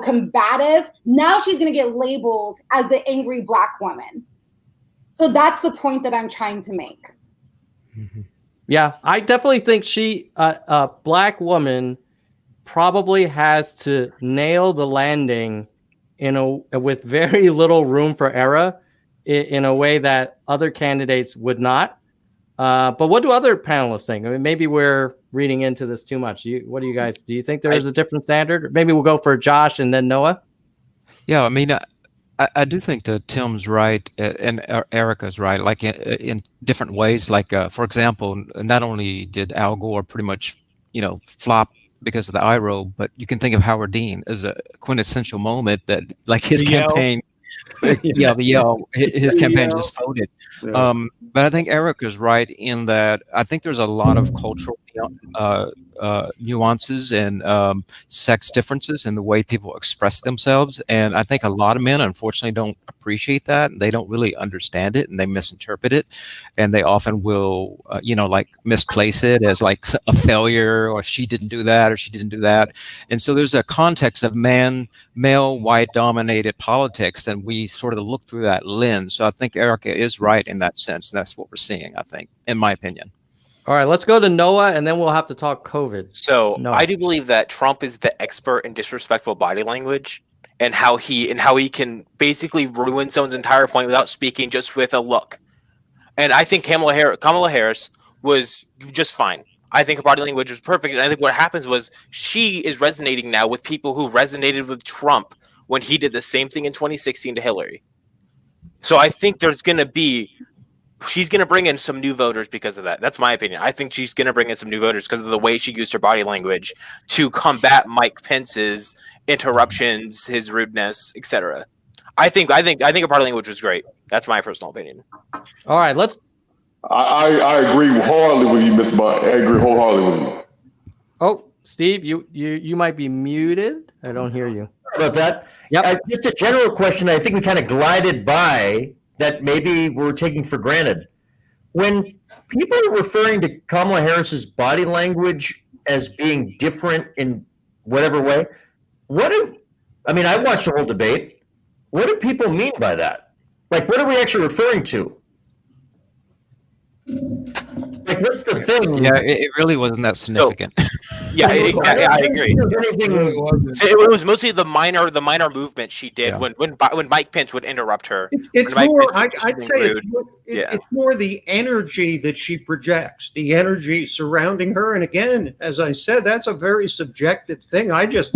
Speaker 9: combative, now she's going to get labeled as the angry Black woman. So that's the point that I'm trying to make.
Speaker 2: Yeah, I definitely think a black woman probably has to nail the landing with very little room for error in a way that other candidates would not. But what do other panelists think? I mean, maybe we're reading into this too much. What do you guys? Do you think there is a different standard? Maybe we'll go for Josh and then Noah.
Speaker 8: Yeah, I mean, I do think that Tim's right and Erica's right, like in different ways. Like, for example, not only did Al Gore pretty much, flop because of the eye roll, but you can think of Howard Dean as a quintessential moment that, like, his campaign. The yell. His campaign just folded. Yeah. But I think Erica's right in that I think there's a lot of cultural nuances and sex differences in the way people express themselves. And I think a lot of men, unfortunately, don't appreciate that. They don't really understand it, and they misinterpret it. And they often will, like misplace it as like a failure, or she didn't do that, or she didn't do that. And so there's a context of male, white dominated politics, and we sort of look through that lens. So I think Erica is right in that sense. That's what we're seeing, I think, in my opinion.
Speaker 2: All right, let's go to Noah, and then we'll have to talk COVID.
Speaker 3: So
Speaker 2: Noah.
Speaker 3: I do believe that Trump is the expert in disrespectful body language and how he can basically ruin someone's entire point without speaking, just with a look. And I think Kamala Harris was just fine. I think her body language was perfect. And I think what happens was she is resonating now with people who resonated with Trump when he did the same thing in 2016 to Hillary. So I think she's going to bring in some new voters because of that. That's my opinion. I think she's going to bring in some new voters because of the way she used her body language to combat Mike Pence's interruptions, his rudeness, etc. I think her body language was great. That's my personal opinion.
Speaker 2: All right, let's.
Speaker 5: I agree wholeheartedly with you, Mr. Bond. I agree wholeheartedly with you.
Speaker 2: Oh, Steve, you might be muted. I don't hear you.
Speaker 6: Sorry about that.
Speaker 2: Yep.
Speaker 6: Just a general question. I think we kind of glided by that. Maybe we're taking for granted. When people are referring to Kamala Harris's body language as being different in whatever way, I watched the whole debate. What do people mean by that? Like, what are we actually referring to? Like, what's the thing?
Speaker 8: Yeah, it really wasn't that significant.
Speaker 3: I agree. It was mostly the minor movement she did when Mike Pence would interrupt her.
Speaker 4: It's more. I'd say it's more the energy that she projects, the energy surrounding her. And again, as I said, that's a very subjective thing. I just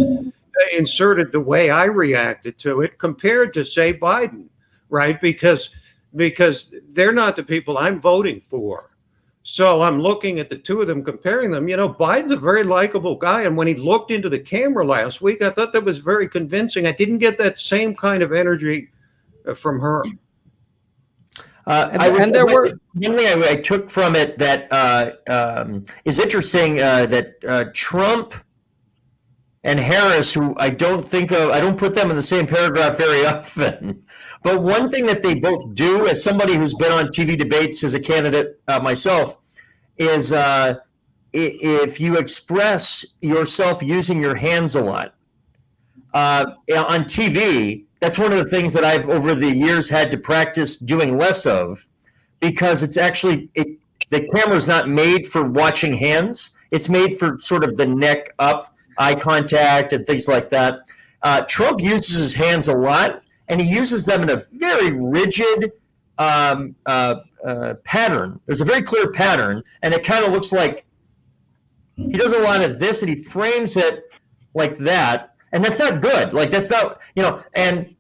Speaker 4: inserted the way I reacted to it compared to, say, Biden, right? Because they're not the people I'm voting for. So I'm looking at the two of them, comparing them. Biden's a very likable guy. And when he looked into the camera last week, I thought that was very convincing. I didn't get that same kind of energy from her.
Speaker 6: One thing I took from it that is interesting, that Trump and Harris, who I don't put them in the same paragraph very often. But one thing that they both do, as somebody who's been on TV debates as a candidate myself, is if you express yourself using your hands a lot on TV, that's one of the things that I've over the years had to practice doing less of, because it's actually the camera's not made for watching hands. It's made for sort of the neck up, eye contact, and things like that. Trump uses his hands a lot, and he uses them in a very rigid pattern. There's a very clear pattern, and it kind of looks like he does a lot of this, and he frames it like that, and that's not good. Like, that's not, and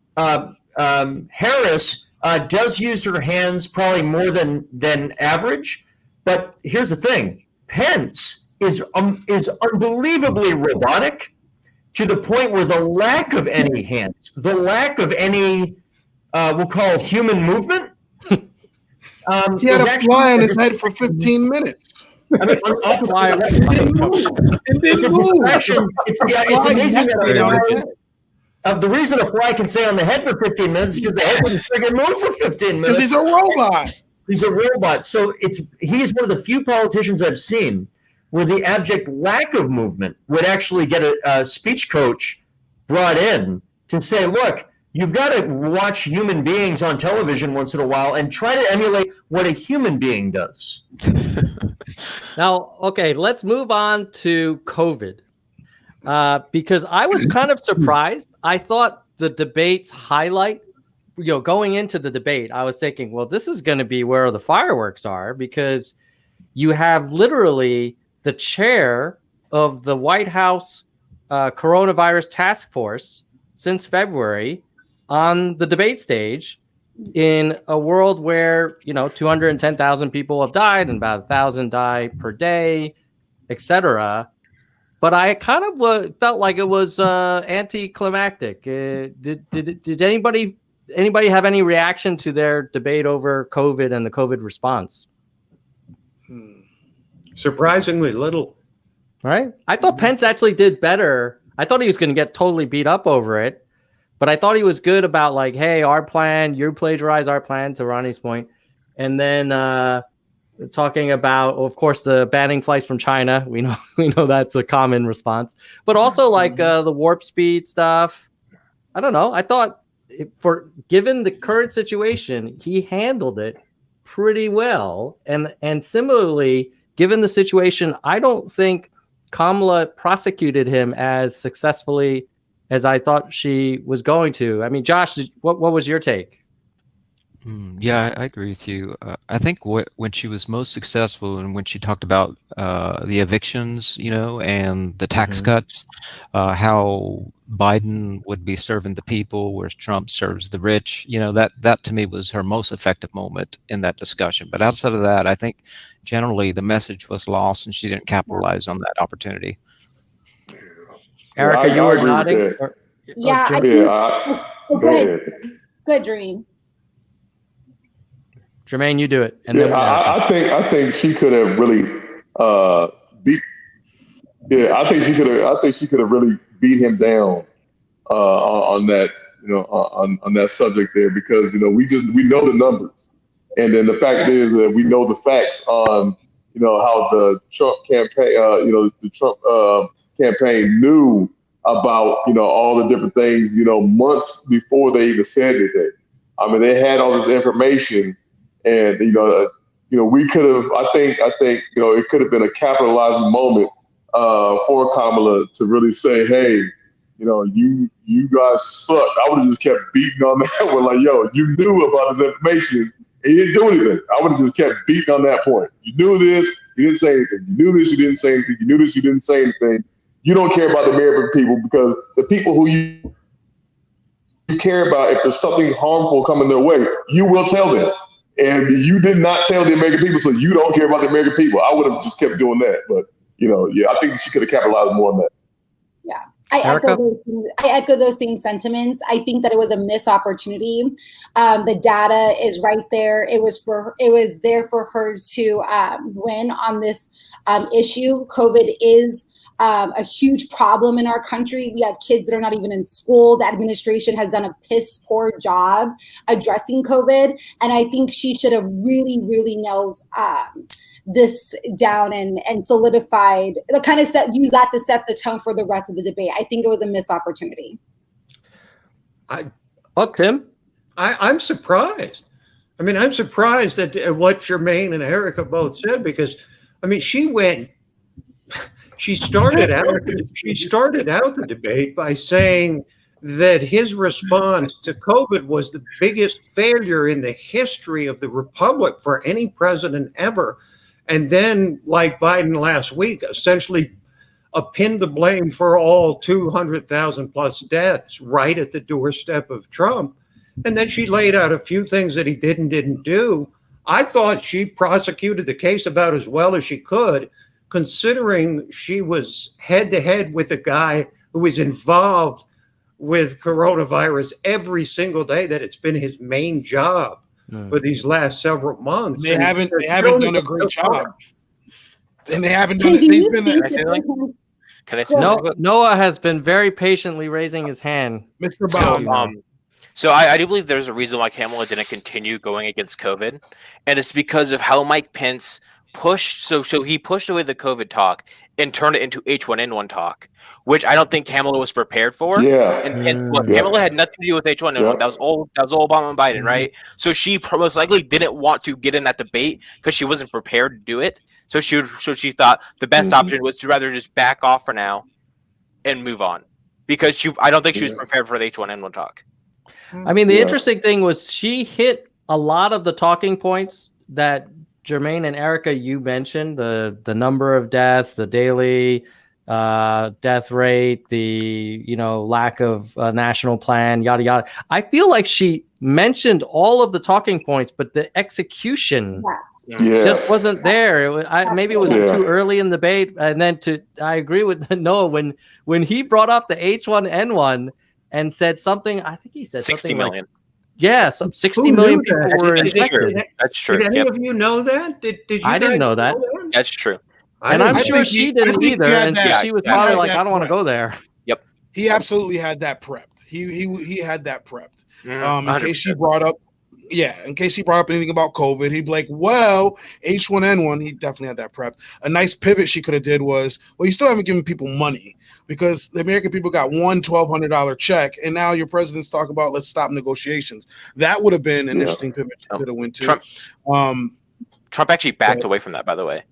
Speaker 6: Harris does use her hands probably more than average, but here's the thing. Pence is unbelievably robotic, to the point where the lack of any hands, the lack of any, we'll call human movement.
Speaker 7: He had a fly on his head for 15 minutes.
Speaker 6: I mean, it didn't move. It's amazing that the reason a fly can stay on the head for 15 minutes is because the head wouldn't friggin' move for 15 minutes.
Speaker 7: Because he's a robot.
Speaker 6: He's a robot. So he's one of the few politicians I've seen where the abject lack of movement would actually get a speech coach brought in to say, look, You've got to watch human beings on television once in a while and try to emulate what a human being does.
Speaker 2: Now, okay, let's move on to COVID. Because I was kind of surprised. I thought the debate's highlight, going into the debate, I was thinking, well, this is going to be where the fireworks are, because you have literally the chair of the White House coronavirus task force since February on the debate stage in a world where, 210,000 people have died and about 1,000 die per day, etc. But I kind of felt like it was anticlimactic. Did anybody have any reaction to their debate over COVID and the COVID response?
Speaker 4: Surprisingly little.
Speaker 2: Right? I thought Pence actually did better. I thought he was going to get totally beat up over it, but I thought he was good about like, hey, our plan, you plagiarize our plan, to Ronnie's point. And then talking about, of course, the banning flights from China. We know that's a common response, but also like the warp speed stuff. I don't know. I thought given the current situation, he handled it pretty well. And similarly, given the situation, I don't think Kamala prosecuted him as successfully as I thought she was going to. I mean, Josh, what was your take?
Speaker 8: Yeah, I agree with you. I think when she was most successful and when she talked about the evictions, and the tax cuts, how Biden would be serving the people, whereas Trump serves the rich, that to me was her most effective moment in that discussion. But outside of that, I think generally the message was lost and she didn't capitalize on that opportunity.
Speaker 2: Erica, you were nodding?
Speaker 9: Go ahead. Good, Dream.
Speaker 2: Jermaine, you do it. And
Speaker 5: then I think she could have really beat. Yeah, I think she could have really beat him down on that, on that subject there, because we know the numbers, and then the fact is that we know the facts on how the Trump campaign, the Trump campaign knew about all the different things months before they even said anything. I mean, they had all this information. And we could have. I think it could have been a capitalizing moment for Kamala to really say, "Hey, you guys suck." I would have just kept beating on that one, like, "Yo, you knew about this information and you didn't do anything." I would have just kept beating on that point. You knew this, you didn't say anything. You knew this, you didn't say anything. You knew this, you didn't say anything. You don't care about the American people, because the people who you care about, if there's something harmful coming their way, you will tell them. And you did not tell the American people, so you don't care about the American people. I would have just kept doing that. But, I think she could have capitalized more on that.
Speaker 9: Yeah, I echo those same sentiments. I think that it was a missed opportunity. The data is right there. It was there for her to win on this issue. COVID is a huge problem in our country. We have kids that are not even in school. The administration has done a piss poor job addressing COVID. And I think she should have really, really nailed this down and solidified, use that to set the tone for the rest of the debate. I think it was a missed opportunity.
Speaker 2: Tim?
Speaker 4: I'm surprised. I mean, I'm surprised at what Jermaine and Erica both said, because, I mean, she started out the debate by saying that his response to COVID was the biggest failure in the history of the republic for any president ever. And then, like Biden last week, essentially pinned the blame for all 200,000 plus deaths right at the doorstep of Trump. And then she laid out a few things that he didn't do. I thought she prosecuted the case about as well as she could, considering she was head-to-head with a guy who was involved with coronavirus every single day, that it's been his main job for these last several months.
Speaker 7: They haven't done a great job. And they haven't done it.
Speaker 3: Can I say
Speaker 2: Noah has been very patiently raising his hand.
Speaker 7: Mr. Bond.
Speaker 3: So I do believe there's a reason why Kamala didn't continue going against COVID, and it's because of how Mike Pence pushed. So he pushed away the COVID talk and turn it into H1N1 talk, which I don't think Kamala was prepared for.
Speaker 5: Yeah.
Speaker 3: And look, Kamala had nothing to do with H1N1.
Speaker 5: Yep.
Speaker 3: That was all Obama and Biden, right? So she most likely didn't want to get in that debate because she wasn't prepared to do it. So she thought the best option was to rather just back off for now and move on, because I don't think she was prepared for the H1N1 talk.
Speaker 2: I mean, the interesting thing was she hit a lot of the talking points that Jermaine and Erica, you mentioned, the number of deaths, the daily death rate, the lack of a national plan, yada yada. I feel like she mentioned all of the talking points, but the execution just wasn't there. Maybe it was too early in the debate. And then I agree with Noah when he brought up the H1N1 and said something. I think he said
Speaker 3: 60
Speaker 2: something
Speaker 3: million.
Speaker 2: Like, yeah, some 60 million people were infected.
Speaker 3: That's true.
Speaker 4: Did any of you know that? Did you?
Speaker 2: I didn't know that.
Speaker 3: That's true.
Speaker 2: And I'm sure she didn't either. And she was probably like, I don't want to go there.
Speaker 3: Yep.
Speaker 7: He absolutely had that prepped. He had that prepped. In case she brought up, in case she brought up anything about COVID, he'd be like, well, H1N1, he definitely had that prepped. A nice pivot she could have did was, well, you still haven't given people money, because the American people got one $1,200 check, and now your president's talking about let's stop negotiations. That would have been an interesting pivot she could have went to.
Speaker 3: Trump actually backed away from that, by the way.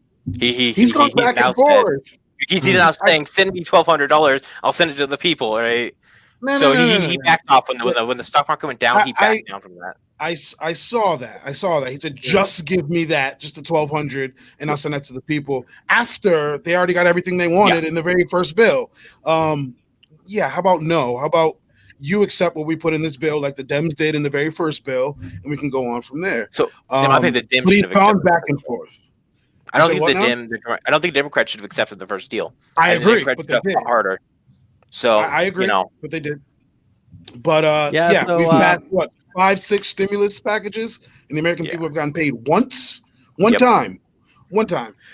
Speaker 7: He's gone back and forth.
Speaker 3: He's now saying, send me $1,200, I'll send it to the people, right? He backed off when the stock market went down. He backed down from that.
Speaker 7: I saw that. He said, just give me that, just the $1,200, and I'll send that to the people after they already got everything they wanted in the very first bill. How about no? How about you accept what we put in this bill, like the Dems did in the very first bill, and we can go on from there.
Speaker 3: So I think the Dems should have
Speaker 7: gone back and forth.
Speaker 3: I don't think Democrats should have accepted the first deal.
Speaker 7: I agree, but they did
Speaker 3: harder. So
Speaker 7: I agree, but they did. But we've had 5-6 stimulus packages, and the American people have gotten paid one time.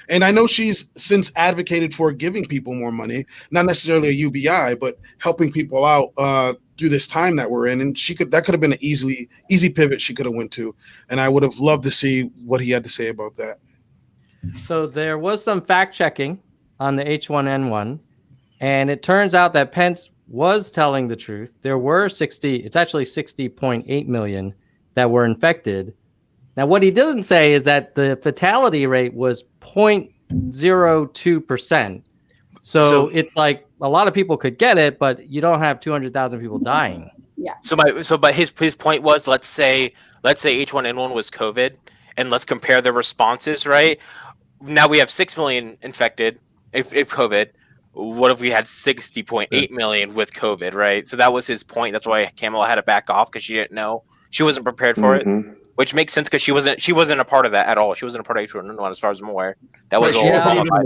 Speaker 7: And I know she's since advocated for giving people more money, not necessarily a UBI, but helping people out through this time that we're in. And that could have been an easy pivot she could have went to, and I would have loved to see what he had to say about that.
Speaker 2: So there was some fact checking on the H1N1, and it turns out that Pence was telling the truth. There were 60.8 million that were infected. Now, what he didn't say is that the fatality rate was 0.02%. So it's like a lot of people could get it, but you don't have 200,000 people dying.
Speaker 9: Yeah.
Speaker 3: But his point was, let's say H1N1 was COVID, and let's compare the responses, right? Now we have 6 million infected if COVID. What if we had 60.8 million with COVID, right? So that was his point. That's why Kamala had to back off, because she didn't know. She wasn't prepared for it, which makes sense because she wasn't a part of that at all. She wasn't a part of H1N1 as far as I'm aware. That was all.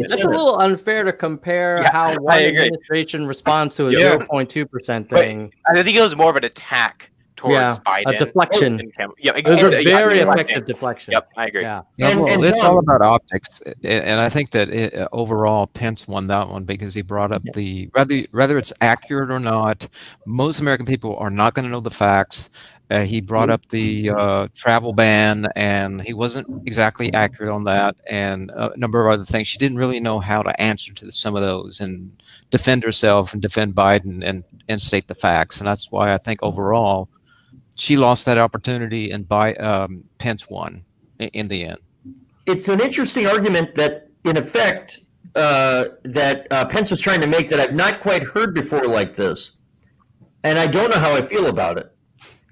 Speaker 2: It's a little unfair to compare how one administration responds to a 0.2% thing.
Speaker 3: I think it was more of an attack towards Biden.
Speaker 2: A deflection.
Speaker 3: It was
Speaker 2: a very effective deflection.
Speaker 3: Yep, I agree.
Speaker 2: Yeah.
Speaker 8: It's all about optics, and I think that overall Pence won that one because he brought up whether it's accurate or not. Most American people are not going to know the facts. He brought up the travel ban, and he wasn't exactly accurate on that, and a number of other things. She didn't really know how to answer to some of those and defend herself and defend Biden and state the facts. And that's why I think overall she lost that opportunity, and Pence won in the end.
Speaker 6: It's an interesting argument that, in effect, Pence was trying to make that I've not quite heard before like this, and I don't know how I feel about it.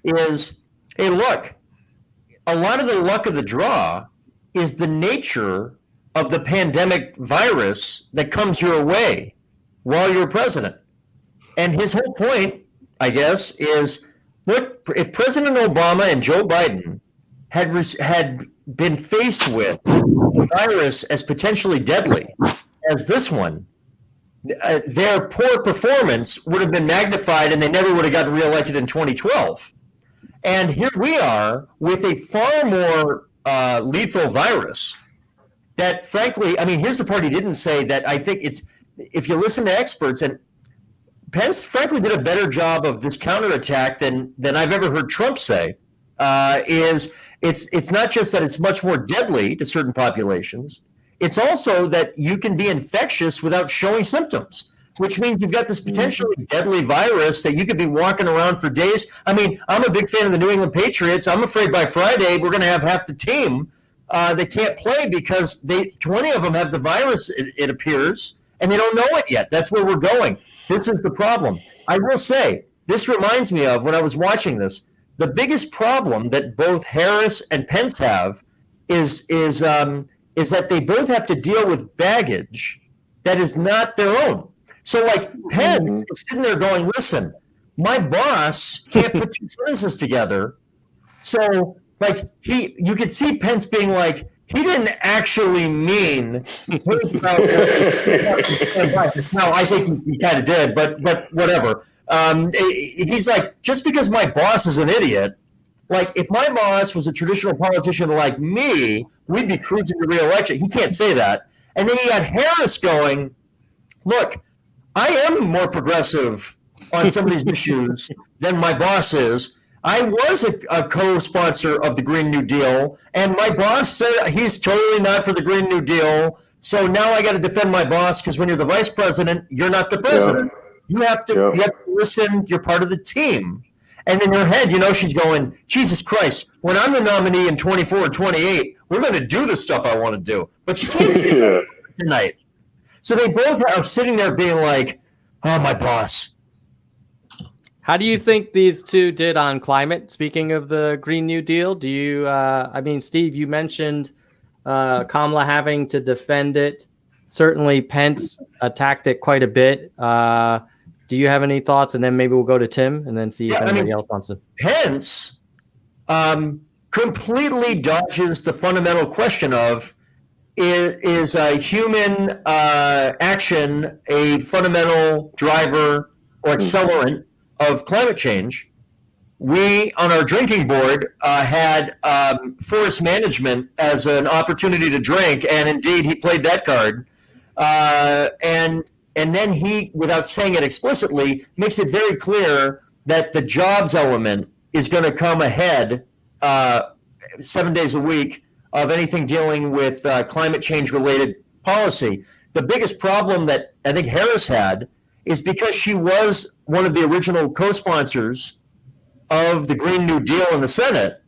Speaker 6: Is, hey, look, a lot of the luck of the draw is the nature of the pandemic virus that comes your way while you're president. And his whole point, I guess, is, look, if President Obama and Joe Biden had been faced with a virus as potentially deadly as this one, their poor performance would have been magnified and they never would have gotten reelected in 2012. And here we are with a far more lethal virus that, frankly, I mean, here's the part he didn't say that I think it's, if you listen to experts, and Pence, frankly, did a better job of this counterattack than I've ever heard Trump say, is it's not just that it's much more deadly to certain populations, it's also that you can be infectious without showing symptoms, which means you've got this potentially deadly virus that you could be walking around for days. I mean, I'm a big fan of the New England Patriots. I'm afraid by Friday we're going to have half the team they can't play because 20 of them have the virus, it appears, and they don't know it yet. That's where we're going. This is the problem. I will say, this reminds me of when I was watching this, the biggest problem that both Harris and Pence have is that they both have to deal with baggage that is not their own. So, like, Pence is sitting there going, listen, my boss can't put two sentences together. So, like, you could see Pence being like, he didn't actually mean. No, I think he kind of did, but whatever. He's like, just because my boss is an idiot, like, if my boss was a traditional politician like me, we'd be cruising to re-election. He can't say that. And then you got Harris going, look, I am more progressive on some of these issues than my boss is. I was a co-sponsor of the Green New Deal, and my boss said he's totally not for the Green New Deal. So now I got to defend my boss because when you're the vice president, you're not the president. You have to listen. You're part of the team. And in her head, she's going, Jesus Christ, when I'm the nominee in 24 or 28, we're going to do the stuff I want to do. But she can't do it tonight. So they both are sitting there being like, oh, my boss.
Speaker 2: How do you think these two did on climate? Speaking of the Green New Deal, do you, Steve, you mentioned Kamala having to defend it. Certainly Pence attacked it quite a bit. Do you have any thoughts? And then maybe we'll go to Tim and then see if anybody else wants to.
Speaker 6: Pence completely dodges the fundamental question of, is a human action a fundamental driver or accelerant of climate change? We, on our drinking board, had forest management as an opportunity to drink, and indeed he played that card. And then he, without saying it explicitly, makes it very clear that the jobs element is going to come ahead 7 days a week of anything dealing with climate change-related policy. The biggest problem that I think Harris had is because she was one of the original co-sponsors of the Green New Deal in the Senate,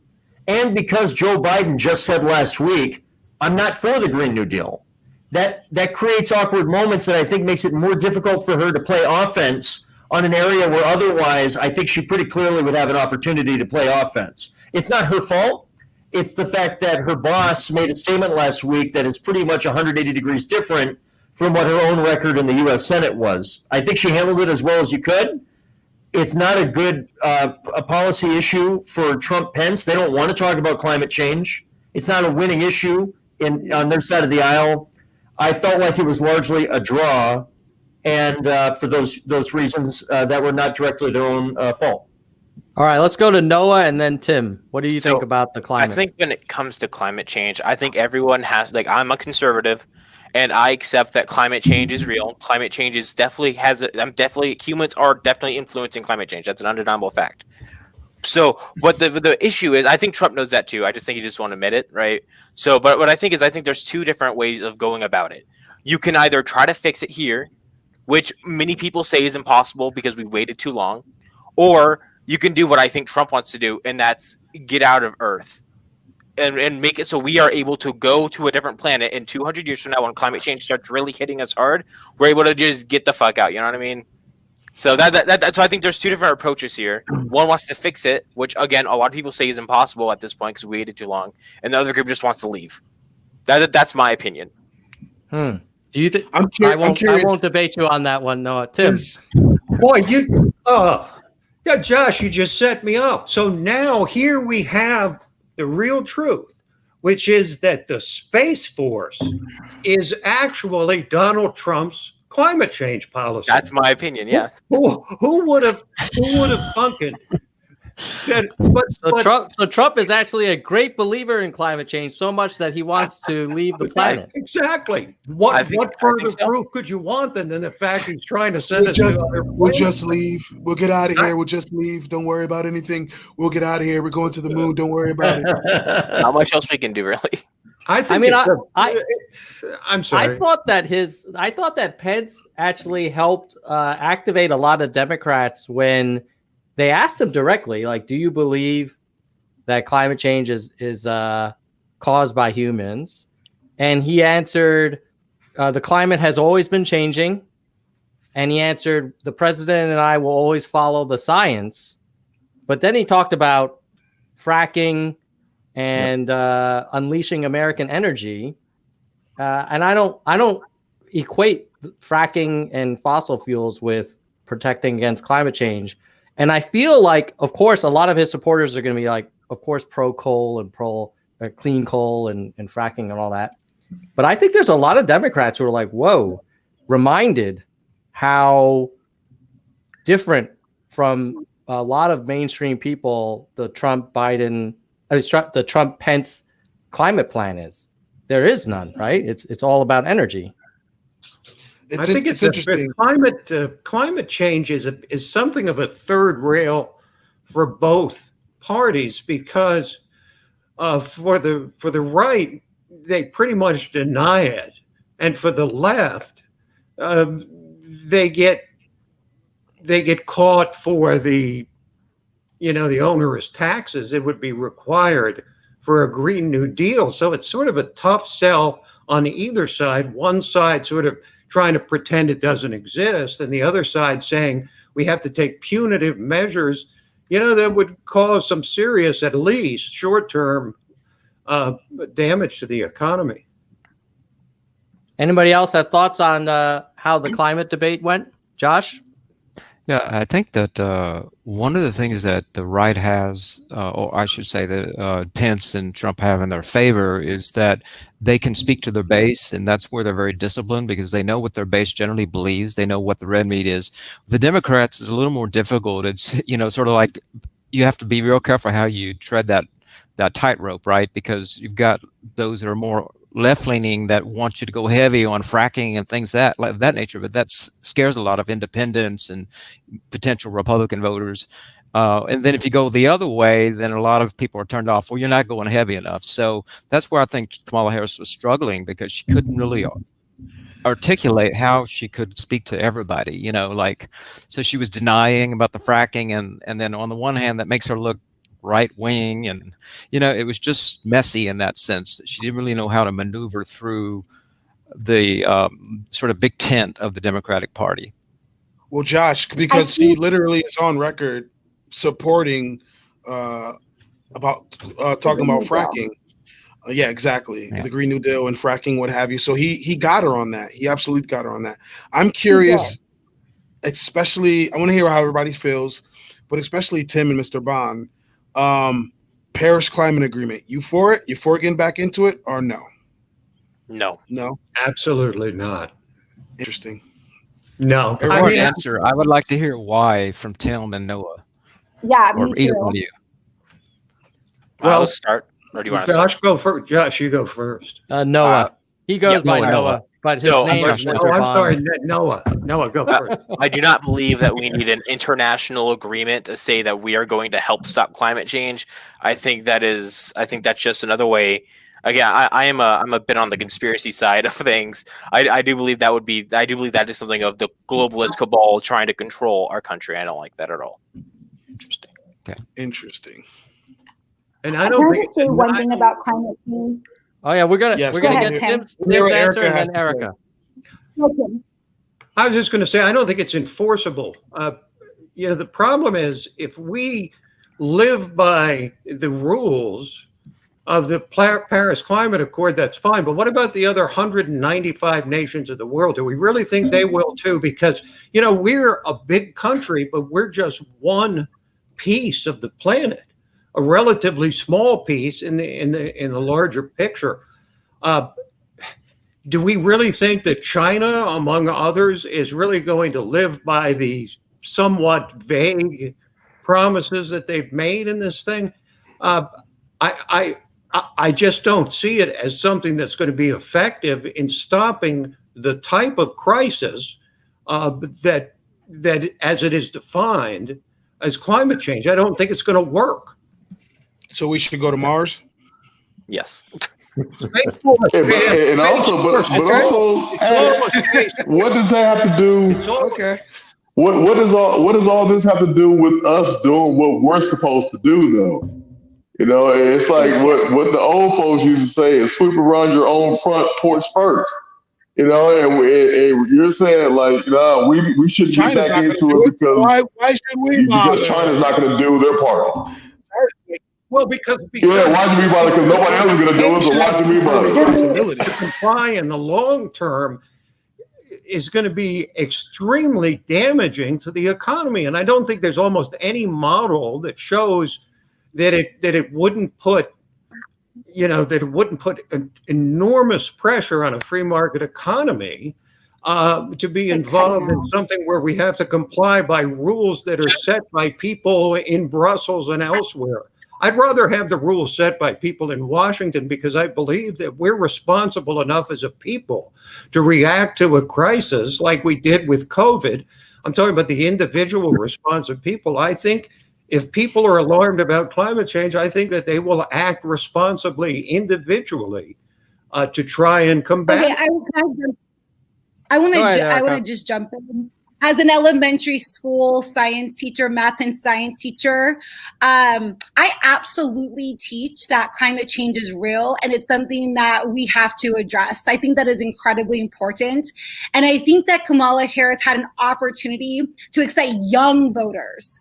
Speaker 6: and because Joe Biden just said last week, I'm not for the Green New Deal. That creates awkward moments that I think makes it more difficult for her to play offense on an area where otherwise I think she pretty clearly would have an opportunity to play offense. It's not her fault. It's the fact that her boss made a statement last week that is pretty much 180 degrees different from what her own record in the U.S. Senate was. I think she handled it as well as you could. It's not a good a policy issue for Trump-Pence. They don't want to talk about climate change. It's not a winning issue on their side of the aisle. I felt like it was largely a draw, and for those reasons that were not directly their own fault.
Speaker 2: All right, let's go to Noah and then Tim. What do you think about the climate?
Speaker 3: I think when it comes to climate change, I think everyone has, like, I'm a conservative, and I accept that climate change is real. Climate change is humans are definitely influencing climate change. That's an undeniable fact. So what the issue is, I think Trump knows that too. I just think he just won't admit it, right? So, but what I think there's two different ways of going about it. You can either try to fix it here, which many people say is impossible because we waited too long, or you can do what I think Trump wants to do, and that's get out of Earth and make it so we are able to go to a different planet. In 200 years from now, when climate change starts really hitting us hard, we're able to just get the fuck out. You know what I mean? So so I think there's two different approaches here. One wants to fix it, which again a lot of people say is impossible at this point because we waited too long, and the other group just wants to leave. That's my opinion.
Speaker 2: Do you think?
Speaker 7: I'm
Speaker 2: I won't debate you on that one, Noah. Tim,
Speaker 4: boy, Josh, you just set me up. So now here we have the real truth, which is that the Space Force is actually Donald Trump's climate change policy.
Speaker 3: That's my opinion. Yeah.
Speaker 4: Who would have thunk it?
Speaker 2: So Trump is actually a great believer in climate change, so much that he wants to leave the planet.
Speaker 4: Exactly. What further proof could you want than the fact he's trying to send
Speaker 7: We'll just leave. We'll get out of here. We'll just leave. Don't worry about anything. We'll get out of here. We're going to the moon. Don't worry about it.
Speaker 3: How much else we can do, really?
Speaker 4: I think. I'm sorry.
Speaker 2: I thought that Pence actually helped activate a lot of Democrats when they asked him directly, like, "Do you believe that climate change is caused by humans?" And he answered, "The climate has always been changing." And he answered, "The president and I will always follow the science." But then he talked about fracking and unleashing American energy. And I don't equate fracking and fossil fuels with protecting against climate change. And I feel like, of course, a lot of his supporters are going to be like, of course, pro coal and pro clean coal and fracking and all that. But I think there's a lot of Democrats who are like, whoa, reminded how different from a lot of mainstream people the Trump-Pence climate plan is. There is none, right? It's all about energy.
Speaker 4: I think it's interesting. Climate change is something of a third rail for both parties because for the right they pretty much deny it, and for the left they get caught for the onerous taxes that would be required for a Green New Deal. So it's sort of a tough sell on either side. One side sort of trying to pretend it doesn't exist, and the other side saying we have to take punitive measures, that would cause some serious, at least short-term damage to the economy.
Speaker 2: Anybody else have thoughts on how the climate debate went? Josh?
Speaker 8: Yeah, I think that one of the things that the right has, or I should say that Pence and Trump have in their favor, is that they can speak to their base, and that's where they're very disciplined because they know what their base generally believes. They know what the red meat is. The Democrats is a little more difficult. It's, sort of like you have to be real careful how you tread that tightrope, right? Because you've got those that are more left-leaning that want you to go heavy on fracking and things of that nature, but that scares a lot of independents and potential Republican voters. And then if you go the other way, then a lot of people are turned off. Well, you're not going heavy enough. So that's where I think Kamala Harris was struggling because she couldn't really articulate how she could speak to everybody, so she was denying about the fracking. And then on the one hand, that makes her look right wing, and it was just messy in that sense. She didn't really know how to maneuver through the sort of big tent of the Democratic Party.
Speaker 7: Well, Josh, because she literally is on record supporting talking about fracking. Yeah, exactly. Yeah. The Green New Deal and fracking, what have you. So he got her on that. He absolutely got her on that. I'm curious, especially, I want to hear how everybody feels, but especially Tim and Mr. Bond. Paris Climate Agreement. You for it? You for getting back into it or no?
Speaker 3: No.
Speaker 7: No?
Speaker 4: Absolutely not.
Speaker 7: Interesting.
Speaker 4: No.
Speaker 8: For an answer, I would like to hear why from Tim and Noah.
Speaker 9: Yeah,
Speaker 8: or
Speaker 9: me
Speaker 8: either
Speaker 9: too.
Speaker 8: one of you.
Speaker 3: Well, I'll start. Or do you want to start?
Speaker 4: Josh, go first. Josh, you go first.
Speaker 2: Noah. He goes by
Speaker 8: Noah.
Speaker 2: Noah. But his
Speaker 3: So,
Speaker 2: name is
Speaker 4: I'm
Speaker 2: Mr. Bond.
Speaker 4: sorry, Noah. Noah, go first.
Speaker 3: I do not believe that we need an international agreement to say that we are going to help stop climate change. I think that's just another way. Again, I'm a bit on the conspiracy side of things. I do believe that is something of the globalist cabal trying to control our country. I don't like that at all.
Speaker 8: Interesting. Okay.
Speaker 7: Interesting.
Speaker 4: And I don't think
Speaker 9: say one thing about climate change.
Speaker 2: Oh yeah, we're gonna
Speaker 7: Yes,
Speaker 2: get
Speaker 7: go ahead,
Speaker 2: Tim's
Speaker 7: Erica
Speaker 2: answer and
Speaker 7: has
Speaker 2: then
Speaker 7: to say.
Speaker 2: Erica.
Speaker 9: Okay.
Speaker 4: I was just going to say, I don't think it's enforceable. The problem is if we live by the rules of the Paris Climate Accord, that's fine. But what about the other 195 nations of the world? Do we really think they will too? Because, we're a big country, but we're just one piece of the planet, a relatively small piece in the larger picture. Do we really think that China, among others, is really going to live by these somewhat vague promises that they've made in this thing? I just don't see it as something that's going to be effective in stopping the type of crisis that as it is defined as climate change. I don't think it's going to work.
Speaker 7: So we should go to Mars?
Speaker 3: Yes.
Speaker 5: And also, but also, what does that have to do?
Speaker 7: Okay.
Speaker 5: What does all this have to do with us doing what we're supposed to do, though? You know, it's like what the old folks used to say is sweep around your own front porch first. You know, and you're saying like, no, we should get back into it because
Speaker 7: why should we bother?
Speaker 5: Because China's not going to do their part.
Speaker 4: Well, because
Speaker 5: why should we bother? Because nobody else is going to do it, so why should we bother?
Speaker 4: To comply in the long term is going to be extremely damaging to the economy, and I don't think there's almost any model that shows that it wouldn't put, an enormous pressure on a free market economy to be involved in something where we have to comply by rules that are set by people in Brussels and elsewhere. I'd rather have the rules set by people in Washington because I believe that we're responsible enough as a people to react to a crisis like we did with COVID. I'm talking about the individual response of people. I think if people are alarmed about climate change, I think that they will act responsibly individually to try and combat.
Speaker 9: Okay, I want to just jump in. As an elementary school science teacher, math and science teacher, I absolutely teach that climate change is real and it's something that we have to address. I think that is incredibly important. And I think that Kamala Harris had an opportunity to excite young voters,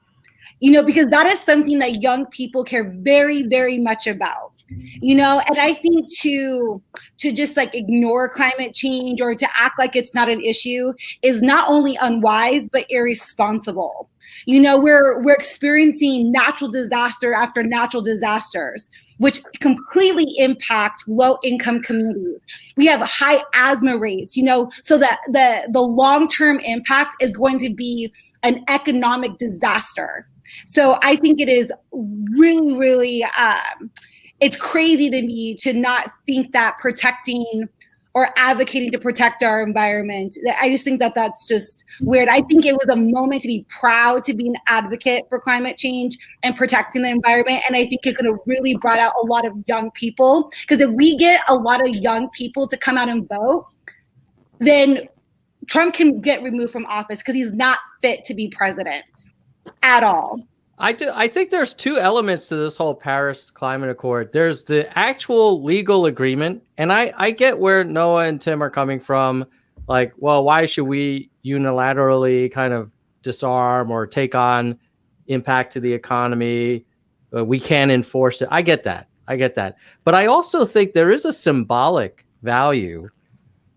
Speaker 9: because that is something that young people care very, very much about. And I think to just like ignore climate change or to act like it's not an issue is not only unwise, but irresponsible. We're experiencing natural disaster after natural disasters, which completely impact low income communities. We have high asthma rates, so that the long-term impact is going to be an economic disaster. So I think it is really, really, it's crazy to me to not think that protecting or advocating to protect our environment. I just think that that's just weird. I think it was a moment to be proud to be an advocate for climate change and protecting the environment. And I think it could have really brought out a lot of young people. Because if we get a lot of young people to come out and vote, then Trump can get removed from office because he's not fit to be president at all.
Speaker 2: I think there's two elements to this whole Paris Climate Accord. There's the actual legal agreement, and I get where Noah and Tim are coming from. Like, well, why should we unilaterally kind of disarm or take on impact to the economy? We can't enforce it. I get that. But I also think there is a symbolic value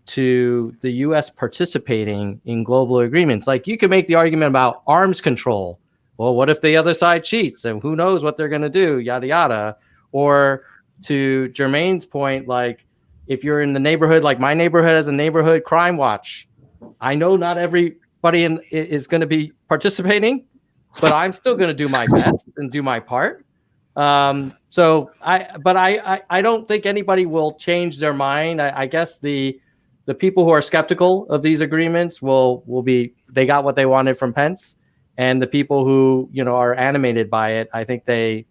Speaker 2: to the U.S. participating in global agreements. Like, you can make the argument about arms control. Well, what if the other side cheats and who knows what they're going to do, yada, yada. Or to Jermaine's point, like if you're in the neighborhood, like my neighborhood has a neighborhood crime watch. I know not everybody is going to be participating, but I'm still going to do my best and do my part. So I don't think anybody will change their mind. I guess the people who are skeptical of these agreements will be, they got what they wanted from Pence. And the people who, are animated by it, I think they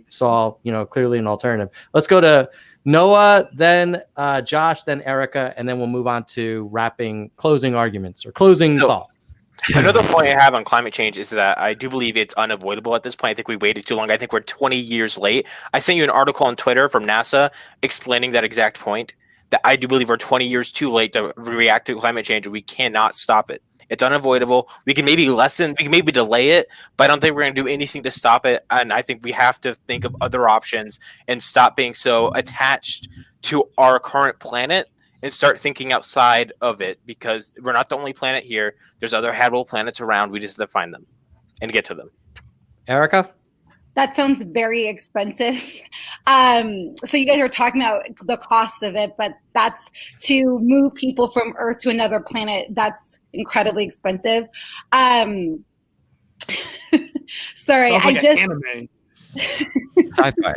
Speaker 2: saw, clearly an alternative. Let's go to Noah, then Josh, then Erica, and then we'll move on to closing arguments or closing thoughts.
Speaker 3: Another point I have on climate change is that I do believe it's unavoidable at this point. I think we waited too long. I think we're 20 years late. I sent you an article on Twitter from NASA explaining that exact point, that I do believe we're 20 years too late to react to climate change, and we cannot stop it. It's unavoidable. We can maybe delay it, but I don't think we're going to do anything to stop it. And I think we have to think of other options and stop being so attached to our current planet and start thinking outside of it, because we're not the only planet here. There's other habitable planets around. We just have to find them and get to them.
Speaker 2: Erica?
Speaker 9: That sounds very expensive. So you guys are talking about the cost of it, but that's to move people from Earth to another planet. That's incredibly expensive. Sorry,
Speaker 7: like anime.
Speaker 8: Sci-fi.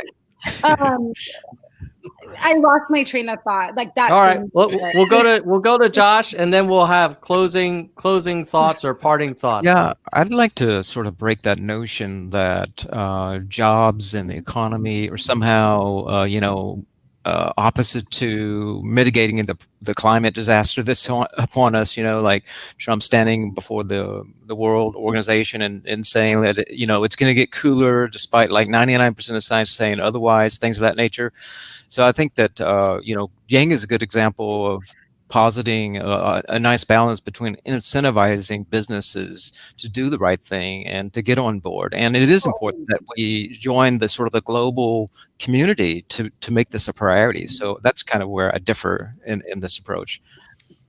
Speaker 9: I lost my train of thought. Like that.
Speaker 2: All right, we'll go to Josh, and then we'll have closing thoughts or parting thoughts.
Speaker 8: Yeah, I'd like to sort of break that notion that jobs and the economy are somehow, opposite to mitigating the climate disaster that's upon us. Like Trump standing before the World Organization and saying that it's going to get cooler, despite like 99% of science saying otherwise, things of that nature. So I think that Yang is a good example of positing a nice balance between incentivizing businesses to do the right thing and to get on board. And it is important that we join the sort of the global community to make this a priority. So that's kind of where I differ in this approach.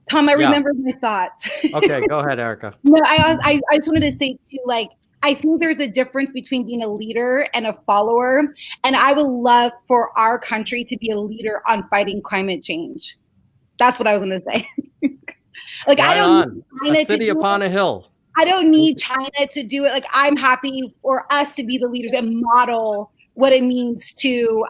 Speaker 9: Tom, I remembered my thoughts.
Speaker 2: Okay, go ahead, Erica.
Speaker 9: No, I just wanted to say too, like, I think there's a difference between being a leader and a follower. And I would love for our country to be a leader on fighting climate change. That's what I was going to say. Like,
Speaker 2: right,
Speaker 9: I don't
Speaker 2: need a city upon a hill.
Speaker 9: I don't need China to do it. Like, I'm happy for us to be the leaders and model what it means to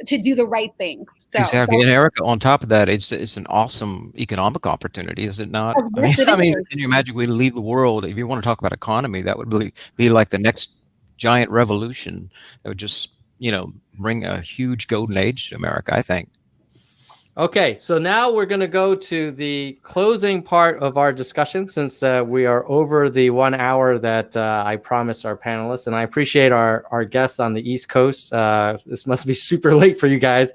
Speaker 9: do the right thing. So,
Speaker 8: exactly. And Erica, on top of that, it's an awesome economic opportunity, is it not? I mean, can you imagine we leave the world? If you want to talk about economy, that would be like the next giant revolution that would just, bring a huge golden age to America, I think.
Speaker 2: Okay, so now we're going to go to the closing part of our discussion, since we are over the 1 hour that I promised our panelists, and I appreciate our guests on the East Coast. This must be super late for you guys.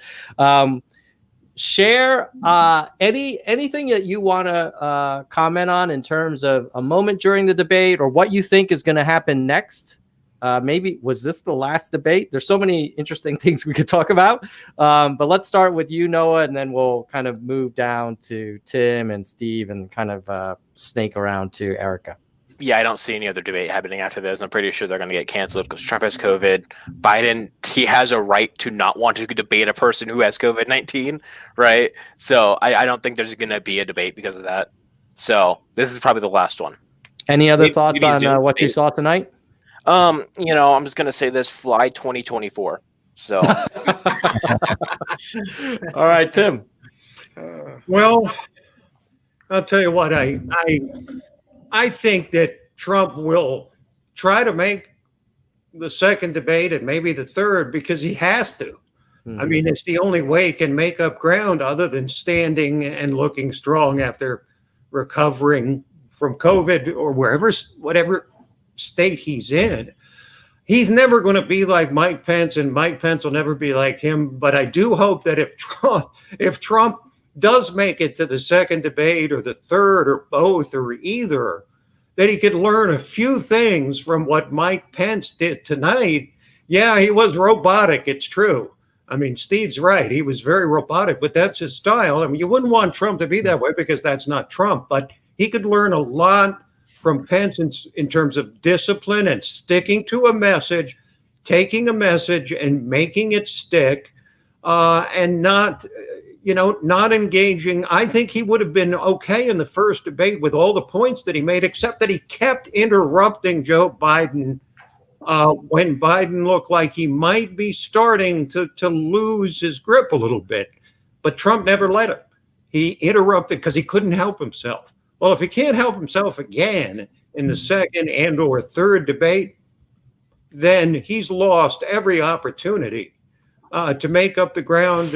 Speaker 2: Share anything that you want to comment on in terms of a moment during the debate, or what you think is going to happen next. Maybe was this the last debate? There's so many interesting things we could talk about. But let's start with you, Noah, and then we'll kind of move down to Tim and Steve and kind of snake around to Erica.
Speaker 3: Yeah, I don't see any other debate happening after this. I'm pretty sure they're going to get canceled because Trump has COVID. Biden, he has a right to not want to debate a person who has COVID-19, right? So I don't think there's going to be a debate because of that. So this is probably the last one.
Speaker 2: Any other thoughts on what you saw tonight?
Speaker 3: I'm just gonna say this: fly 2024. So,
Speaker 2: all right, Tim.
Speaker 4: Well, I'll tell you what. I think that Trump will try to make the second debate and maybe the third because he has to. Mm-hmm. I mean, it's the only way he can make up ground other than standing and looking strong after recovering from COVID or whatever state he's in. He's never going to be like Mike Pence, and Mike Pence will never be like him. But I do hope that if Trump does make it to the second debate or the third or both or either, that he could learn a few things from what Mike Pence did tonight. Yeah, he was robotic. It's true. I mean, Steve's right. He was very robotic, but that's his style. I mean, you wouldn't want Trump to be that way because that's not Trump, but he could learn a lot from Pence in terms of discipline and sticking to a message, taking a message and making it stick, and not engaging. I think he would have been okay in the first debate with all the points that he made, except that he kept interrupting Joe Biden when Biden looked like he might be starting to lose his grip a little bit. But Trump never let him. He interrupted because he couldn't help himself. Well, if he can't help himself again in the second and or third debate, then he's lost every opportunity to make up the ground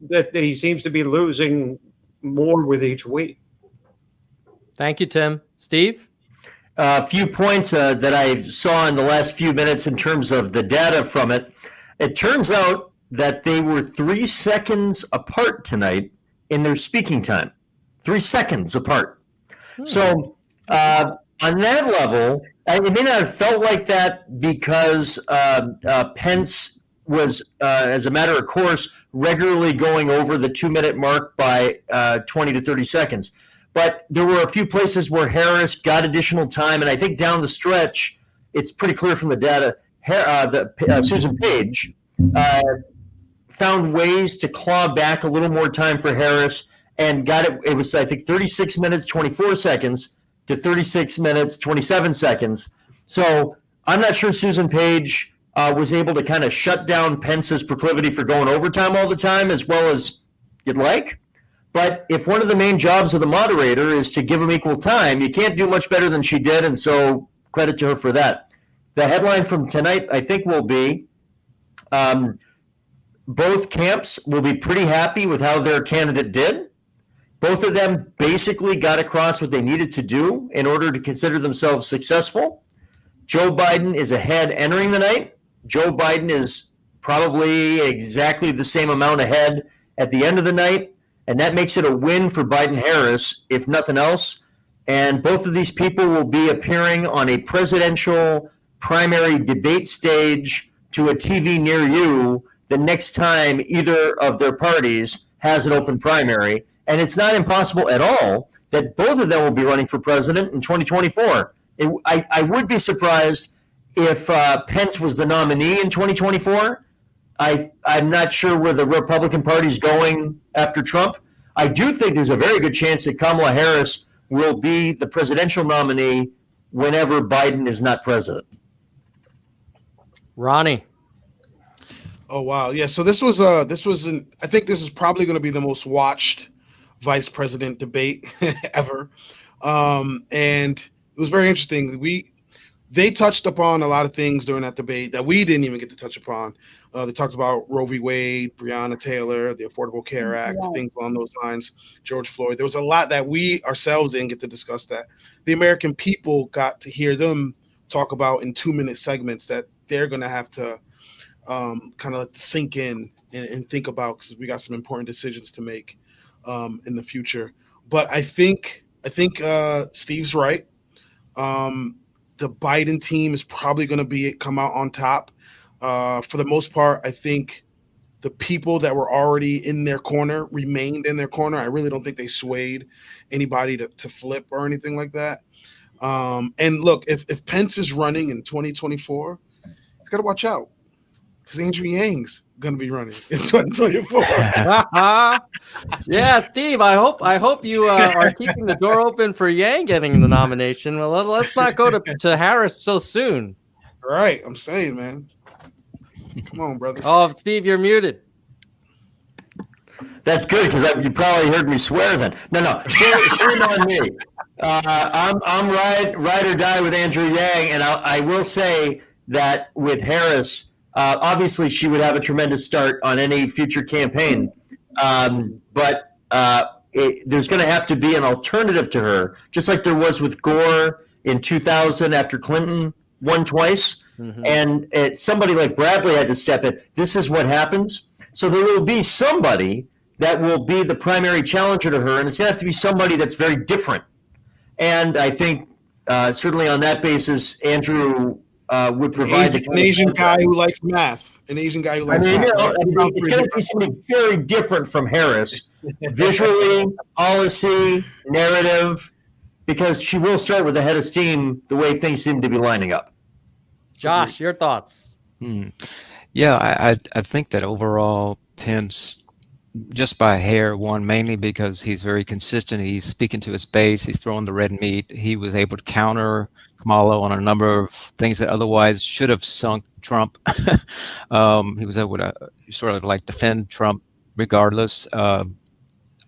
Speaker 4: that he seems to be losing more with each week.
Speaker 2: Thank you, Tim. Steve?
Speaker 6: A few points that I saw in the last few minutes in terms of the data from it. It turns out that they were 3 seconds apart tonight in their speaking time. 3 seconds apart. So on that level, it may not have felt like that because Pence was, as a matter of course, regularly going over the 2-minute mark by 20 to 30 seconds. But there were a few places where Harris got additional time, and I think down the stretch, it's pretty clear from the data, Susan Page found ways to claw back a little more time for Harris and got it. It was, I think, 36 minutes, 24 seconds to 36 minutes, 27 seconds. So I'm not sure Susan Page was able to kind of shut down Pence's proclivity for going overtime all the time as well as you'd like. But if one of the main jobs of the moderator is to give him equal time, you can't do much better than she did, and so credit to her for that. The headline from tonight, I think, will be Biden both camps will be pretty happy with how their candidate did. Both of them basically got across what they needed to do in order to consider themselves successful. Joe Biden is ahead entering the night. Joe Biden is probably exactly the same amount ahead at the end of the night. And that makes it a win for Biden-Harris, if nothing else. And both of these people will be appearing on a presidential primary debate stage to a TV near you the next time either of their parties has an open primary. And it's not impossible at all that both of them will be running for president in 2024. I would be surprised if Pence was the nominee in 2024. I'm not sure where the Republican Party is going after Trump. I do think there's a very good chance that Kamala Harris will be the presidential nominee whenever Biden is not president.
Speaker 2: Ronnie.
Speaker 7: Oh wow, yeah. So this was I think this is probably going to be the most watched vice president debate ever, and it was very interesting. They touched upon a lot of things during that debate that we didn't even get to touch upon. They talked about Roe v. Wade, Breonna Taylor, the Affordable Care Act, things along those lines, George Floyd. There was a lot that we ourselves didn't get to discuss that the American people got to hear them talk about in 2-minute segments that they're going to have to kind of sink in and think about, because we got some important decisions to make in the future. But I think Steve's right. The Biden team is probably going to come out on top. For the most part, I think the people that were already in their corner remained in their corner. I really don't think they swayed anybody to flip or anything like that. And look, if Pence is running in 2024, he's got to watch out, because Andrew Yang's going to be running in 2024.
Speaker 2: Yeah, Steve, I hope you are keeping the door open for Yang getting the nomination. Well, let's not go to Harris so soon.
Speaker 7: Right, I'm saying, man. Come on, brother.
Speaker 2: Oh, Steve, you're muted.
Speaker 6: That's good, because you probably heard me swear then. No, shame on me. I'm ride or die with Andrew Yang, and I will say that with Harris, obviously she would have a tremendous start on any future campaign, but there's going to have to be an alternative to her, just like there was with Gore in 2000 after Clinton won twice. Mm-hmm. And somebody like Bradley had to step in. This is what happens. So there will be somebody that will be the primary challenger to her, and it's going to have to be somebody that's very different. And I think certainly on that basis, Andrew would provide
Speaker 7: an Asian guy who likes math. An Asian guy who likes math.
Speaker 6: It's going to be something very different from Harris, visually, policy, narrative, because she will start with the head of steam the way things seem to be lining up.
Speaker 2: Josh, your thoughts?
Speaker 8: Yeah, I think that overall Pence, just by a hair, won mainly because he's very consistent. He's speaking to his base. He's throwing the red meat. He was able to counter Kamala on a number of things that otherwise should have sunk Trump. He was able to sort of like defend Trump regardless. I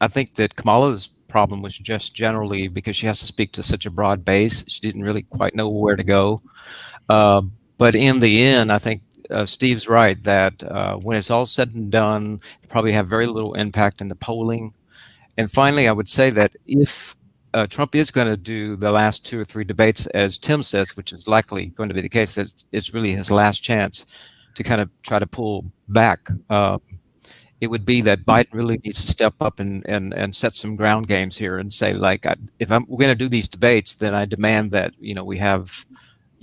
Speaker 8: think that Kamala's problem was just generally because she has to speak to such a broad base. She didn't really quite know where to go. But in the end, I think Steve's right that when it's all said and done, you probably have very little impact in the polling. And finally, I would say that if Trump is going to do the last 2 or 3 debates, as Tim says, which is likely going to be the case, it's really his last chance to kind of try to pull back. It would be that Biden really needs to step up and set some ground games here and say, like, we're going to do these debates, then I demand that, we have,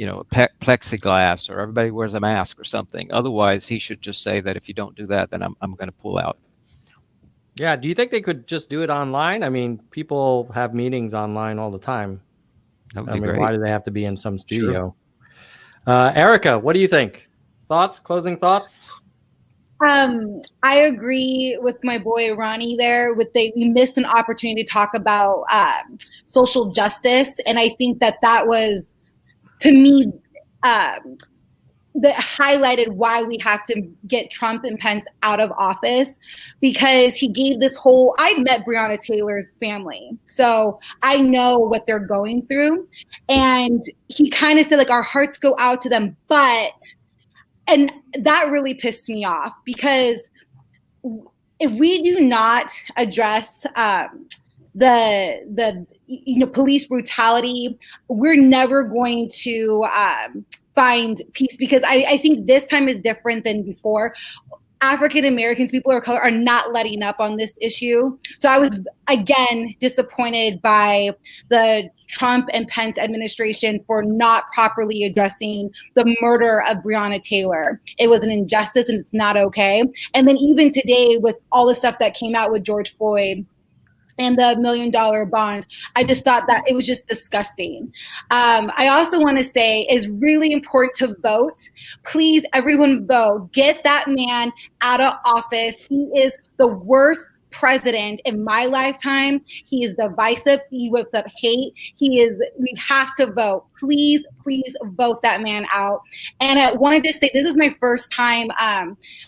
Speaker 8: plexiglass or everybody wears a mask or something. Otherwise, he should just say that if you don't do that, then I'm going to pull out.
Speaker 2: Yeah. Do you think they could just do it online? I mean, people have meetings online all the time.
Speaker 8: That would be great.
Speaker 2: Why do they have to be in some studio? Sure. Erica, what do you think? Closing thoughts?
Speaker 9: I agree with my boy Ronnie there. We missed an opportunity to talk about social justice, and I think that was, to me, that highlighted why we have to get Trump and Pence out of office, because he gave this whole. I met Breonna Taylor's family, so I know what they're going through, and he kind of said, like, our hearts go out to them, and that really pissed me off, because if we do not address the police brutality, we're never going to find peace, because I think this time is different than before. African Americans, people of color, are not letting up on this issue. So I was, again, disappointed by the Trump and Pence administration for not properly addressing the murder of Breonna Taylor. It was an injustice and it's not okay. And then even today, with all the stuff that came out with George Floyd and the $1 million bond, I just thought that it was just disgusting. I also want to say it's really important to vote. Please, everyone vote. Get that man out of office. He is the worst president in my lifetime. He is divisive. He whips up hate. We have to vote. Please vote that man out. And I wanted to say, this is my first time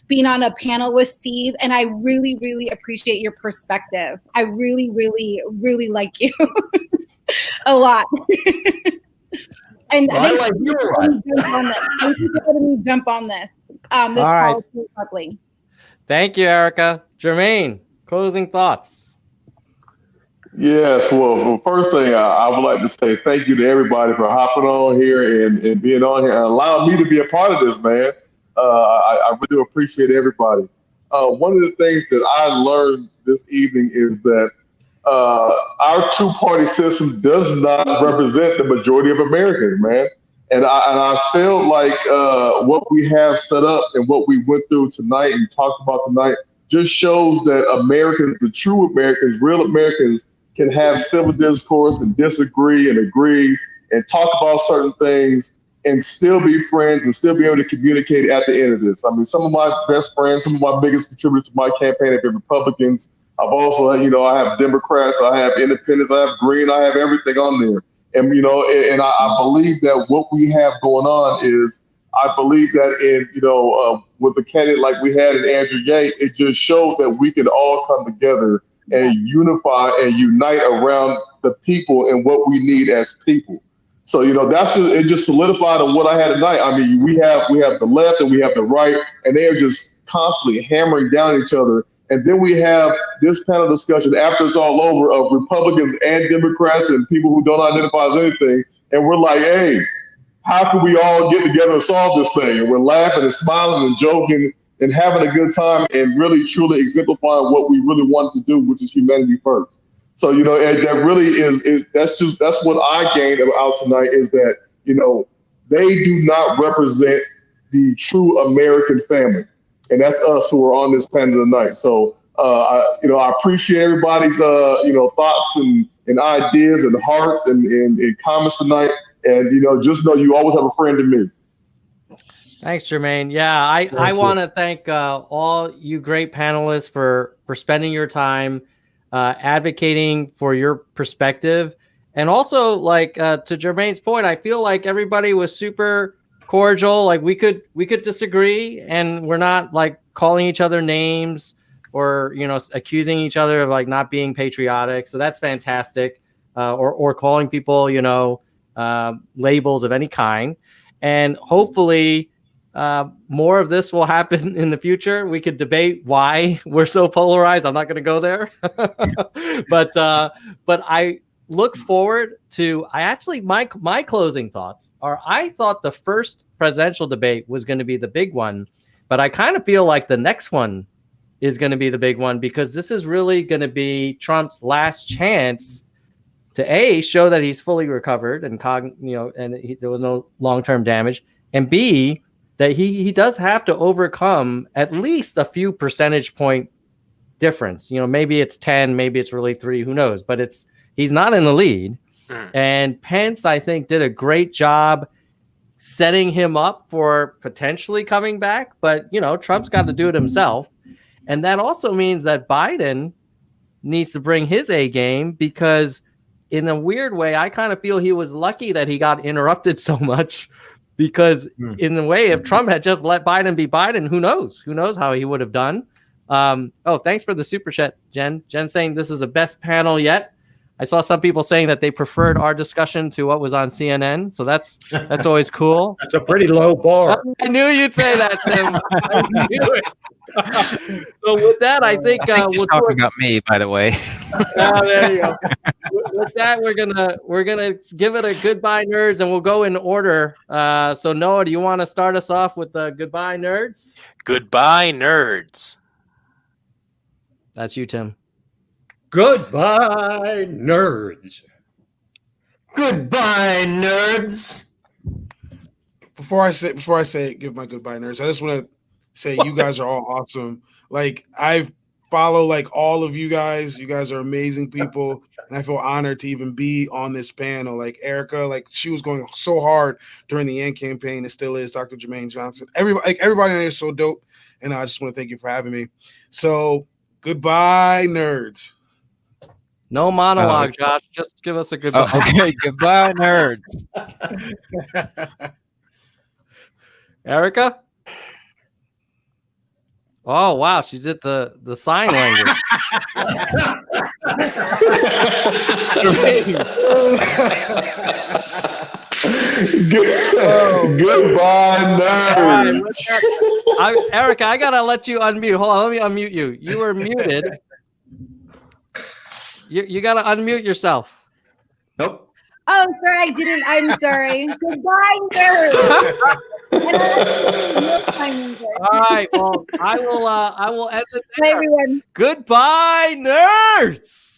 Speaker 9: being on a panel with Steve, and I really, really appreciate your perspective. I really, really, really like you a lot. And
Speaker 6: Well, I like you a lot.
Speaker 9: Thank you for letting me jump on this. This
Speaker 2: All right.
Speaker 9: call is ugly.
Speaker 2: Thank you, Erica. Jermaine, closing thoughts.
Speaker 5: Yes, well, first thing I would like to say thank you to everybody for hopping on here and being on here and allowing me to be a part of this, man. I really appreciate everybody. One of the things that I learned this evening is that our two-party system does not represent the majority of Americans, man. And I feel like what we have set up and what we went through tonight and talked about tonight just shows that Americans, the true Americans, real Americans, can have civil discourse and disagree and agree and talk about certain things and still be friends and still be able to communicate at the end of this. I mean, some of my best friends, some of my biggest contributors to my campaign have been Republicans. I've also, I have Democrats, I have independents, I have Green, I have everything on there. And, I believe that what we have going on is, I believe that with a candidate like we had in Andrew Yang, it just shows that we can all come together and unify and unite around the people and what we need as people. So, it just solidified on what I had tonight. I mean, we have the left and we have the right, and they are just constantly hammering down each other. And then we have this panel discussion after it's all over of Republicans and Democrats and people who don't identify as anything. And we're like, hey, how can we all get together and solve this thing? And we're laughing and smiling and joking and having a good time and really truly exemplifying what we really wanted to do, which is humanity first. So, and that really that's what I gained out tonight, is that, they do not represent the true American family. And that's us who are on this panel tonight. So, I appreciate everybody's, thoughts and ideas and hearts and comments tonight. And, just know you always have a friend in me.
Speaker 2: Thanks, Jermaine. Yeah, I want to thank all you great panelists for spending your time advocating for your perspective. And also, to Jermaine's point, I feel like everybody was super cordial. Like we could disagree, and we're not calling each other names or accusing each other of not being patriotic. So that's fantastic. Or calling people labels of any kind. And hopefully more of this will happen in the future. We could debate why we're so polarized. I'm not going to go there, but I look forward to. My closing thoughts are: I thought the first presidential debate was going to be the big one, but I kind of feel like the next one is going to be the big one, because this is really going to be Trump's last chance to show that he's fully recovered and there was no long-term damage, and B, that he does have to overcome at least a few percentage point difference. Maybe it's 10, maybe it's really 3, who knows? But he's not in the lead. And Pence, I think, did a great job setting him up for potentially coming back. But, Trump's got to do it himself. And that also means that Biden needs to bring his A game, because in a weird way, I kind of feel he was lucky that he got interrupted so much, because in the way, if Trump had just let Biden be Biden, who knows? Who knows how he would have done? Thanks for the super chat, Jen. Jen saying this is the best panel yet. I saw some people saying that they preferred our discussion to what was on CNN. So that's always cool.
Speaker 4: That's a pretty low bar.
Speaker 2: I knew you'd say that, Tim. I knew it. So with that, I think
Speaker 8: I think she's talking about me, by the way.
Speaker 2: There you go. With that, we're gonna give it a goodbye, nerds, and we'll go in order. So Noah, do you want to start us off with the goodbye, nerds?
Speaker 3: Goodbye, nerds.
Speaker 2: That's you, Tim.
Speaker 4: Goodbye, nerds.
Speaker 6: Goodbye, nerds.
Speaker 7: Before I say give my goodbye, nerds, I just want to say you guys are all awesome. Like I follow like all of you guys. You guys are amazing people, and I feel honored to even be on this panel. Like Erica, like she was going so hard during the end campaign, and still is. Dr. Jermaine Johnson, everybody in here is so dope, and I just want to thank you for having me. So goodbye, nerds.
Speaker 2: No monologue, Josh. Just give us a goodbye.
Speaker 8: Okay, goodbye, nerds.
Speaker 2: Erica? Oh wow, she did the sign language.
Speaker 5: Goodbye, nerds.
Speaker 2: Erica, I gotta let you unmute. Hold on, let me unmute you. You were muted. You gotta unmute yourself.
Speaker 6: Nope.
Speaker 9: Oh, sorry, I didn't. I'm sorry. Goodbye, nerds.
Speaker 2: All right. Well, I will end it
Speaker 9: Bye,
Speaker 2: there.
Speaker 9: everyone.
Speaker 2: Goodbye, nerds.